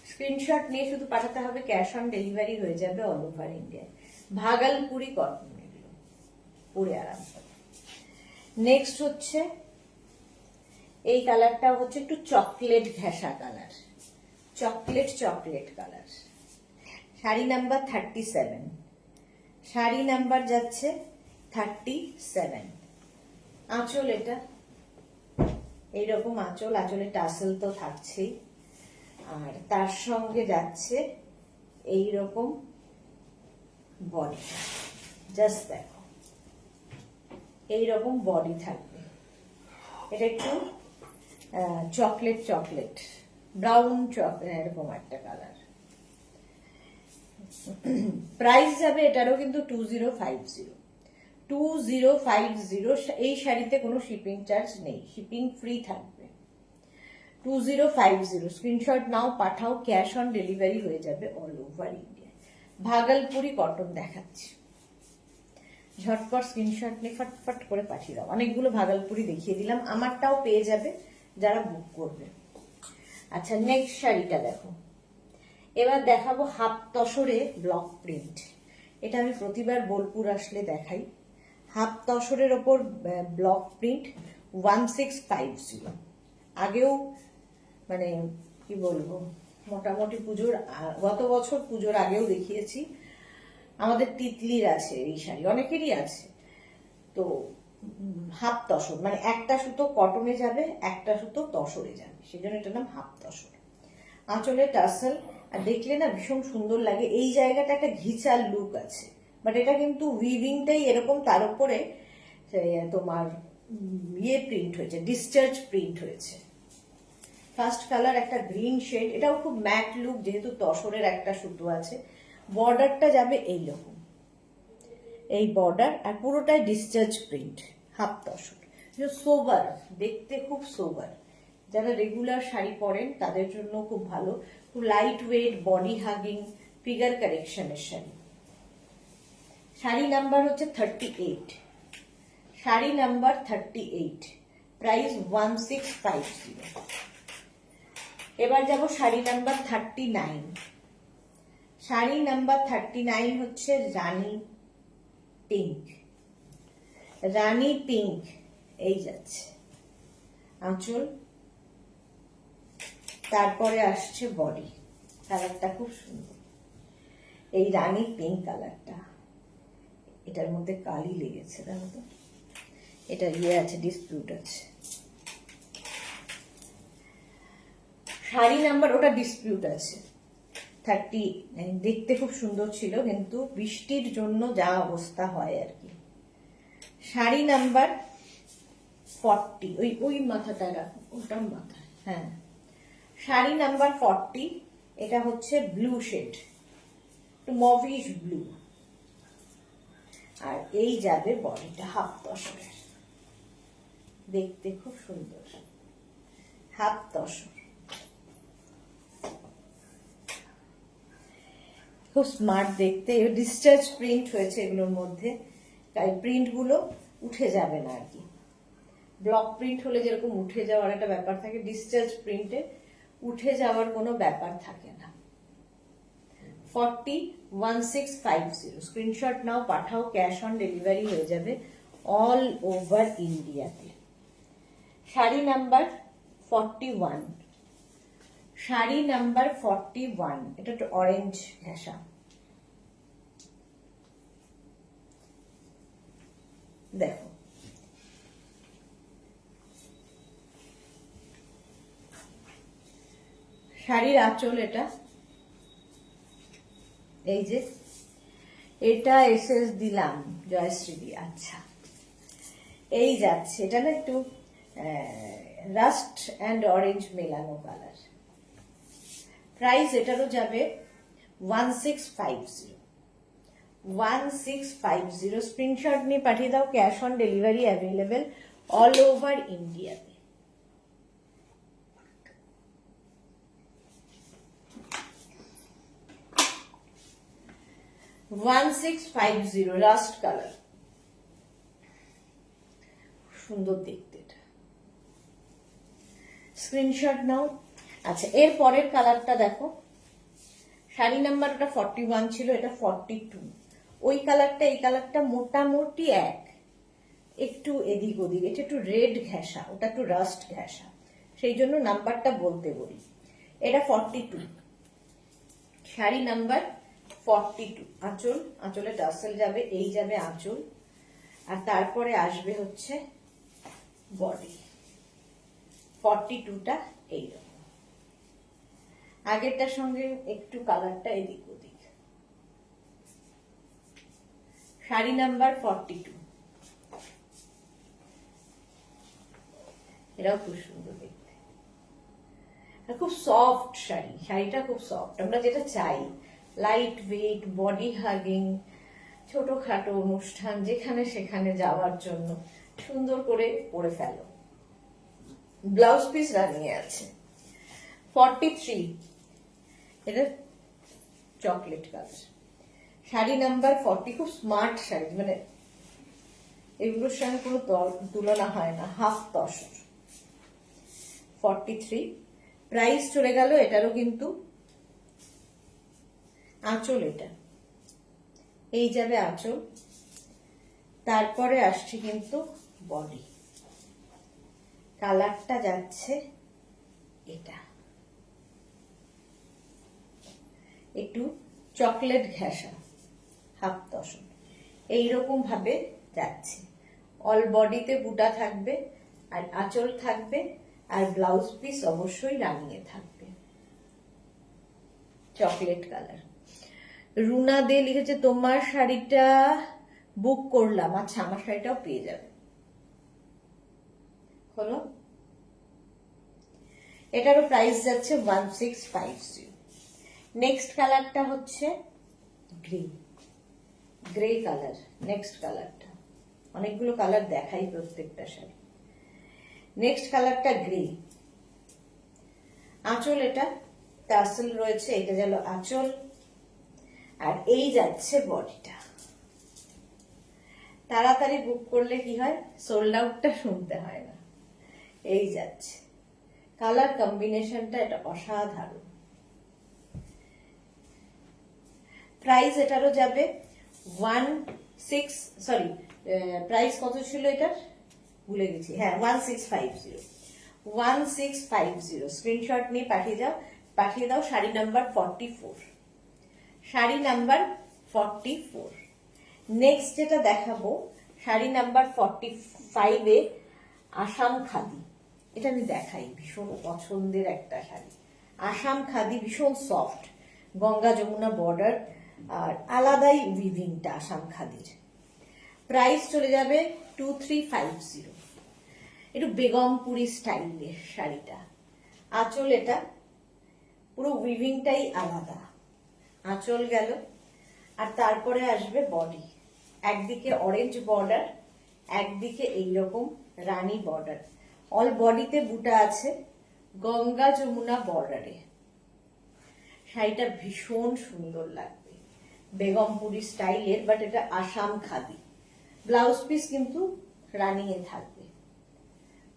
স্ক্রিনশট নিয়ে শুধু পাঠাতে হবে, ক্যাশ অন ডেলিভারি হয়ে যাবে all over India. Bhagalpuri cotton, এগুলো পরে আরাম করে। নেক্সট হচ্ছে এই কালারটা হচ্ছে একটু চকলেট ঘেঁষা কালার, চকলেট চকলেট কালার, শাড়ি নাম্বার 37, শাড়ি নাম্বার যাচ্ছে 37। আঁচল এটা এইরকম আঁচল, আঁচলে টাসেল তো থাকছেই, আর তার সঙ্গে যাচ্ছে এইরকম বডি। জাস্ট দেখো এইরকম বডি থাকবে। এটা একটু চকলেট চকলেট ব্রাউন চকলেট এরকম একটা কালার। প্রাইস যাবে এটারও কিন্তু 2050। 2050। এই শাড়িতে কোনো শিপিং চার্জ নেই, শিপিং ফ্রি থাকবে। 2050। স্ক্রিনশট নাও, পাঠাও, ক্যাশ অন ডেলিভারি হয়ে যাবে all over India. Bhagalpuri cotton দেখাচ্ছি, ঝটপট স্ক্রিনশট নিয়ে ফটফট করে পাঠিয়ে দাও। অনেকগুলো ভাগলপুরি দেখিয়ে দিলাম, আমারটাও পেয়ে যাবে যারা বুক করবে। আচ্ছা, নেক্সট শাড়িটা দেখো। এবার দেখাবো হাফ তসরে ব্লক প্রিন্ট। এটা আমি প্রতিবার বোলপুর আসলে দেখাই। হাফ তসরের ওপর ব্লক প্রিন্ট 1650। আগেও মানে কি বলবো, মোটামুটি পুজোর গত বছর পুজোর আগেও দেখিয়েছি। আমাদের তিতলির আছে এই শাড়ি, অনেকেরই আছে। তো হাফ তসর মানে একটা সুতো কটনে যাবে, একটা সুতো তসরে যাবে, সেই জন্য এটার নাম হাফ তসর। আঁচলে টাসেল, আর দেখলে না ভীষণ সুন্দর লাগে। এই জায়গাটা একটা ঘিচার লুক আছে, বাট এটা কিন্তু উইভিংটাই এরকম, তার উপরে তোমার প্রিন্ট হয়েছে, ডিসচার্জ প্রিন্ট হয়েছে। ফার্স্ট কালার একটা গ্রিন শেড, এটাও খুব ম্যাট লুক, যেহেতু তসরের একটা সুতো আছে। বর্ডারটা যাবে এইরকম, এই বর্ডার, আর পুরোটাই ডিসচার্জ প্রিন্ট। হাফ তসর, সোবার, দেখতে খুব সোবার। যারা রেগুলার শাড়ি পরেন তাদের জন্য খুব ভালো, খুব light weight, body hugging, figure কারেকশনের শাড়ি। শাড়ি নাম্বার হচ্ছে 38, শাড়ি নাম্বার 38, প্রাইস 1650। এবার যাব শাড়ি নাম্বার 39। শাড়ি নাম্বার 39 হচ্ছে রানী পিঙ্ক, রানী পিঙ্ক। এই যাচ্ছে আঁচল, তারপরে আসছে বডি। কালারটা খুব সুন্দর, এই রানী পিঙ্ক কালারটা। এটার মধ্যে কালি লেগেছে, দেখো তো, এটা আছে, ডিসপিউট আছে। শাড়ি নাম্বার ওটা ডিসপিউট আছে 30। দেখতে খুব সুন্দর ছিল, কিন্তু বৃষ্টির জন্য যা অবস্থা হয় আর কি। শাড়ি নাম্বার 40, ওই মাথাটা রাখো, ওটার মাথা, হ্যাঁ। শাড়ি নাম্বার 40, এটা হচ্ছে ব্লু শেড, মভিশ ব্লু। আর এই যাবে বডিটা হাফ তসরের, দেখতে খুব সুন্দর, হাফ তসর, খুব স্মার্ট দেখতে। ডিসচার্জ প্রিন্ট হয়েছে এগুলোর মধ্যে, তাই প্রিন্ট গুলো উঠে যাবে না আর কি। ব্লক প্রিন্ট হলে যেরকম উঠে যাওয়ার একটা ব্যাপার থাকে, ডিসচার্জ প্রিন্টে উঠে যাওয়ার কোনো ব্যাপার থাকে না। 401650। স্ক্রিনশট নাও, পাঠাও, ক্যাশ অন ডেলিভারি হয়ে যাবে অল ওভার ইন্ডিয়াতে। শাড়ি নাম্বার 41, শাড়ি নাম্বার 41, এটা একটু অরেঞ্জ ঘেঁষা। দেখো শাড়ির আঁচল, এটা এই যে, এটা এসএস দিলাম জয়শ্রী দিয়ে। আচ্ছা, এই যাচ্ছে, এটা না একটু রাস্ট অ্যান্ড অরেঞ্জ মেলানো কালার। প্রাইস এটারও যাবে 1650, 1650। স্ক্রিনশট নিয়ে পাঠিয়ে দাও, cash on delivery available all over ইন্ডিয়াতে। 1650, রাস্ট কালার, সুন্দর দেখতে এটা। স্ক্রিনশট নাও। আচ্ছা, এর পরের কালারটা দেখো। শাড়ি নাম্বার ওটা 41 ছিল, এটা 42। ওই কালারটা এই কালারটা মোটামুটি এক, একটু এদিক ওদিক। এটা একটু রেড ঘেঁষা, ওটা একটু রাস্ট ঘেঁষা, সেই জন্য নাম্বারটা বলতে বলি। এটা 42, শাড়ি নাম্বার 42। আঁচল, আঁচলে টাসেল যাবে, এই যাবে আঁচল, আর তারপরে আসবে হচ্ছে বডি। 42টা এইরকম, আগেরটার সঙ্গে একটু কালারটা এদিক ওদিক। শাড়ি নাম্বার 42, এটাও খুব সুন্দর দেখতে, খুব সফট শাড়ি, শাড়িটা খুব সফট, আমরা যেটা চাই, লাইট ওয়েট, বডি হাগিং, ছোটখাটো অনুষ্ঠান যেখানে সেখানে যাওয়ার জন্য সুন্দর করে পরে ফেলো। ব্লাউজ পিস রানিয়ে আছে। 43, এটা চকলেট কালার, শাড়ি নাম্বার 40, খুব স্মার্ট শাড়ি, মানে এগুলোর সঙ্গে কোনো তুলনা হয় না, হাফ তসর। 43, প্রাইস চলে গেল এটারও কিন্তু। আঁচল, এটা এই যাবে আঁচল, তারপরে আসছে কিন্তু বডি, কালারটা যাচ্ছে এটা একটু চকলেট ঘেঁষা, হাফ তসর, এইরকম ভাবে যাচ্ছে। অল বডিতে বুটা থাকবে, আর আঁচল থাকবে, আর ব্লাউজ পিস অবশ্যই রানিয়ে থাকবে, চকলেট কালার। রুনা দে লিখেছে তোমার শাড়িটা বুক করলাম। আচ্ছা, আমার শাড়িটাও পেয়ে যাবে। হলো, এটারও প্রাইস যাচ্ছে 1650। নেক্সট কালারটা হচ্ছে গ্রে, গ্রে কালার। নেক্সট কালারটা, অনেকগুলো কালার দেখাই প্রত্যেকটা শাড়ি। নেক্সট কালারটা গ্রে, আঁচল, এটা টাসেল রয়েছে, এটা গেল আঁচল, আর এই যাচ্ছে বডিটা। তাড়াতাড়ি বুক করলে কি হয়, সোল্ড আউটটা শুনতে হয় না। এই যাচ্ছে কালার কম্বিনেশনটা, এটা অসাধারণ। প্রাইস এটারও যাবে প্রাইস কত ছিল এটার ভুলে গেছি, হ্যাঁ 1650। 1650 স্ক্রিনশট নিয়ে পাঠিয়ে দাও। Sari number 44, sari number 44। Next যেটা দেখাবো, শাড়ি নাম্বার 45-এ আসাম খাদি। এটা আমি দেখাই, ভীষণ পছন্দের একটা শাড়ি, আসাম খাদি, ভীষণ সফট, গঙ্গা যমুনা বর্ডার, আর আলাদাই উইভিংটা আসাম খাদির। প্রাইস চলে যাবে 2350। একটু বেগমপুরি স্টাইলের শাড়িটা। আঁচল, এটা পুরো উইভিংটাই আলাদা, আঁচল গেল, আর তারপরে আসবে বডি। একদিকে অরেঞ্জ বর্ডার, একদিকে এইরকম রানী বর্ডার, অল বডিতে বুটা আছে, গঙ্গা যমুনা বর্ডারে। শাড়িটা ভীষণ সুন্দর লাগবে, বেগমপুরি স্টাইলের, বাট এটা আসাম খাদি। ব্লাউজ পিস কিন্তু রানিয়ে থাকবে।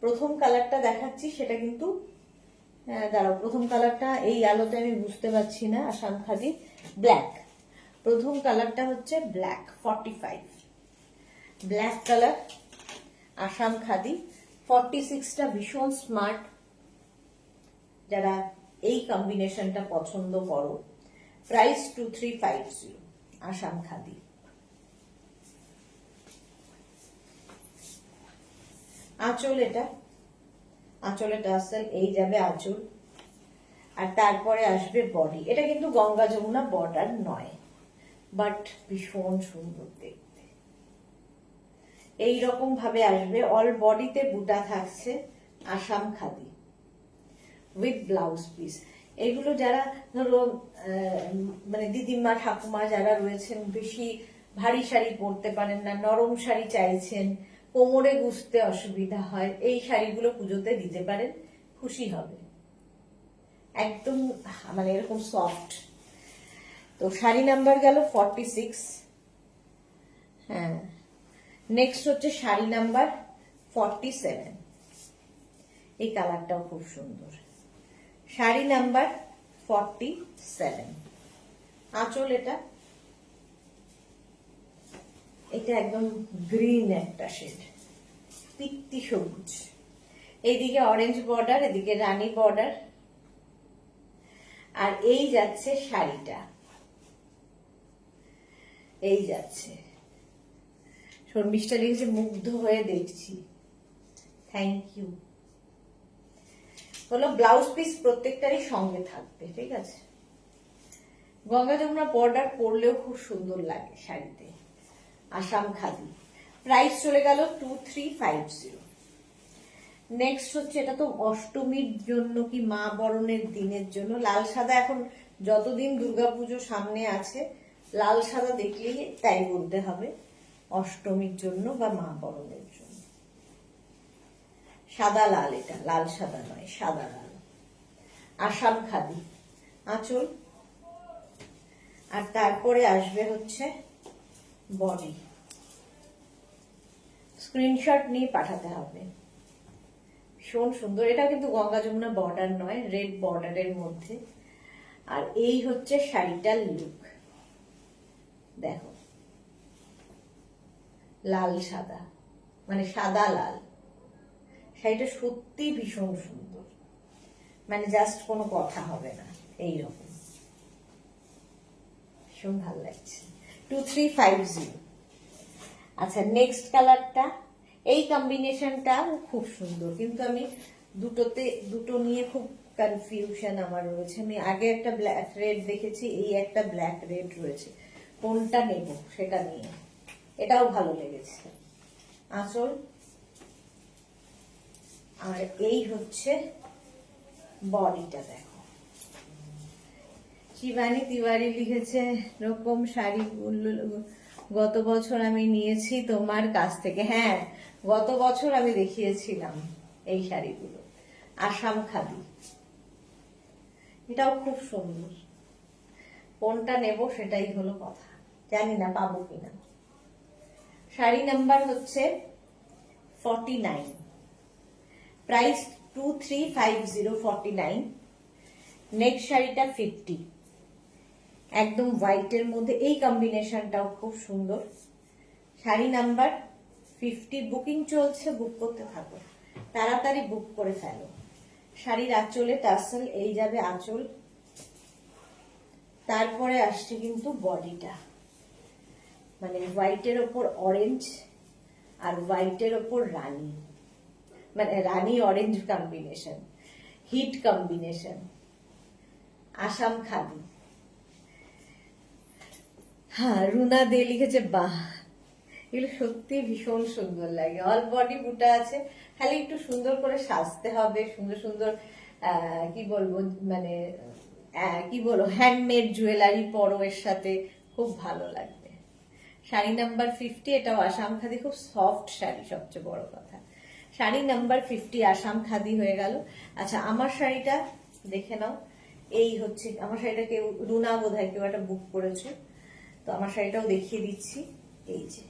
প্রথম কালারটা দেখাচ্ছি, সেটা কিন্তু দাঁড়াও, প্রথম কালারটা এই আলোতে আমি বুঝতে পারছি না। আসাম খাদি ব্ল্যাক, প্রথম কালারটা হচ্ছে black. 45 black colour, Assam khadi. 46টা ভীষণ স্মার্ট, যারা এই কম্বিনেশনটা পছন্দ করো। প্রাইস 2350, আসাম খাদি। আঁচল, এটা আঁচলে টাসেল, এই যাবে আঁচল, আর তারপরে আসবে বডি। এটা কিন্তু গঙ্গা যমুনা বর্ডার নয়, বাট ভীষণ সুন্দর দেখতে। এইরকম ভাবে আসবে, অল বডিতে বুটা থাকছে, Assam khadi with blouse piece. এগুলো যারা ধরো মানে দিদিমা ঠাকুমা যারা রয়েছেন, বেশি ভারী শাড়ি পরতে পারেন না, নরম শাড়ি চাইছেন, কোমরে গুজতে অসুবিধা হয়, এই শাড়িগুলো পুজোতে দিতে পারেন, খুশি হবে। একদম মানে এরকম সফট। তো শাড়ি নাম্বার গেল 46। হ্যাঁ, নেক্সট হচ্ছে শাড়ি নাম্বার 47। এই কালারটাও খুব সুন্দর। শাড়ি নাম্বার 47, আঁচল, এটা একদম গ্রিন একটা শেড, পিত্তি সবুজ। এইদিকে অরেঞ্জ বর্ডার, এদিকে রানী বর্ডার, আর এই যাচ্ছে শাড়িটা, এই যাচ্ছে। শর্মিষ্ঠা লিখেছে মুগ্ধ হয়ে দেখছি, থ্যাংক ইউ। হলো ব্লাউজ পিস প্রত্যেকটারই সঙ্গে থাকবে, ঠিক আছে। গঙ্গা যমুনা বর্ডার পরলেও খুব সুন্দর লাগে শাড়িতে, আসাম খাদি। প্রাইস চলে গেল 2350। নেক্সট হচ্ছে, এটা তো অষ্টমীর জন্য কি মা বরণের দিনের জন্য, লাল সাদা। এখন যতদিন দুর্গাপুজো সামনে আছে লাল সাদা দেখলেই তাই বলতে হবে অষ্টমীর জন্য বা মা বরণের জন্য। সাদা লাল, এটা লাল সাদা নয়, সাদা লাল, আসাম খাদি আঁচল। আর তারপরে আসবে হচ্ছে বডি। স্ক্রিনশট নিয়ে পাঠাতে হবে, ভীষণ সুন্দর। এটা কিন্তু গঙ্গা যমুনা বর্ডার নয়, রেড বর্ডারের মধ্যে। আর এই হচ্ছে শাড়িটার লুক, দেখো লাল সাদা, মানে সাদা লাল। শাড়িটা সত্যি ভীষণ সুন্দর, মানে জাস্ট কোনো কথা হবে না, এইরকম ভীষণ ভালো লাগছে। 2350। আচ্ছা, নেক্সট কালারটা, এই কম্বিনেশনটা খুব সুন্দর, কিন্তু আমি দুটো নিয়ে খুব কনফিউশন আমার রয়েছে। আমি আগে একটা ব্ল্যাক রেড দেখেছি, এই একটা ব্ল্যাক রেড রয়েছে, কোনটা নেব সেটা নিয়ে। এটাও ভালো লেগেছে, আঁচল। আর এই হচ্ছে বডিটা, দেখো। শিবানী তিওয়ারি লিখেছে এরকম শাড়িগুলো গত বছর আমি নিয়েছি তোমার কাছ থেকে। হ্যাঁ, গত বছর আমি দেখিয়েছিলাম এই শাড়িগুলো, আসাম খাদি। এটাও খুব সুন্দর, কোনটা নেব সেটাই হলো কথা, জানি না পাবো কিনা। শাড়ি নাম্বার হচ্ছে 49, প্রাইস 2350, 49। নেক্সট শাড়িটা 50, একদম হোয়াইটের মধ্যে, এই কম্বিনেশনটাও খুব সুন্দর। শাড়ি নাম্বার 50, বুকিং চলছে, বুক করতে থাকো, তাড়াতাড়ি বুক করে ফেলো। শাড়ির আঁচলে টাসেল, এই যাবে আঁচল। তারপরে আসছে কিন্তু বডিটা, মানে হোয়াইটের ওপর অরেঞ্জ আর হোয়াইটের ওপর রানী, মানে রানী orange combination, hit combination, Assam khadi. হ্যাঁ, রুনা দে লিখেছে বাহ, এগুলো সত্যি ভীষণ সুন্দর লাগে। অল বডি বুটা আছে, খালি একটু সুন্দর করে সাজতে হবে, সুন্দর সুন্দর কি বলবো, মানে কি বলবো, হ্যান্ডমেড জুয়েলারি পরো এর সাথে, খুব ভালো লাগবে। শাড়ি নাম্বার 50, এটাও আসাম খাদি, খুব সফট শাড়ি, সবচেয়ে বড় কথা। শাড়ি নাম্বার 50 আসাম খাদি হয়ে গেল। আচ্ছা, আমার শাড়িটা দেখে নাও, এই হচ্ছে আমার শাড়িটা। কেউ রুনা বোধহয় কেউ একটা বুক করেছে, তো আমার শাড়িটাও দেখিয়ে দিচ্ছি। এই যে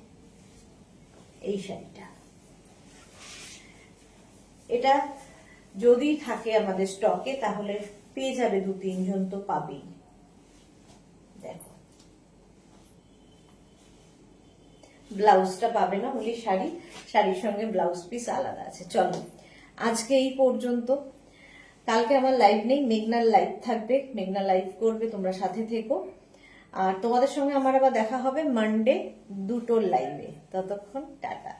এই শাড়িটা, এটা যদি থাকে আমাদের স্টকে তাহলে পেয়ে যাবে, 2-3 জন তো পাবেই। দেখো, ব্লাউজটা পাবে না, ওই শাড়ির সঙ্গে ব্লাউজ পিস আলাদা আছে। চলো, আজকে এই পর্যন্ত। কালকে আমার লাইভ নেই, মেঘনার লাইভ থাকবে, মেঘনা লাইভ করবে, তোমরা সাথে থেকো। আর তোমাদের সঙ্গে আমার আবার দেখা হবে মানডে 2টোর লাইভে। ততক্ষণ টাটা।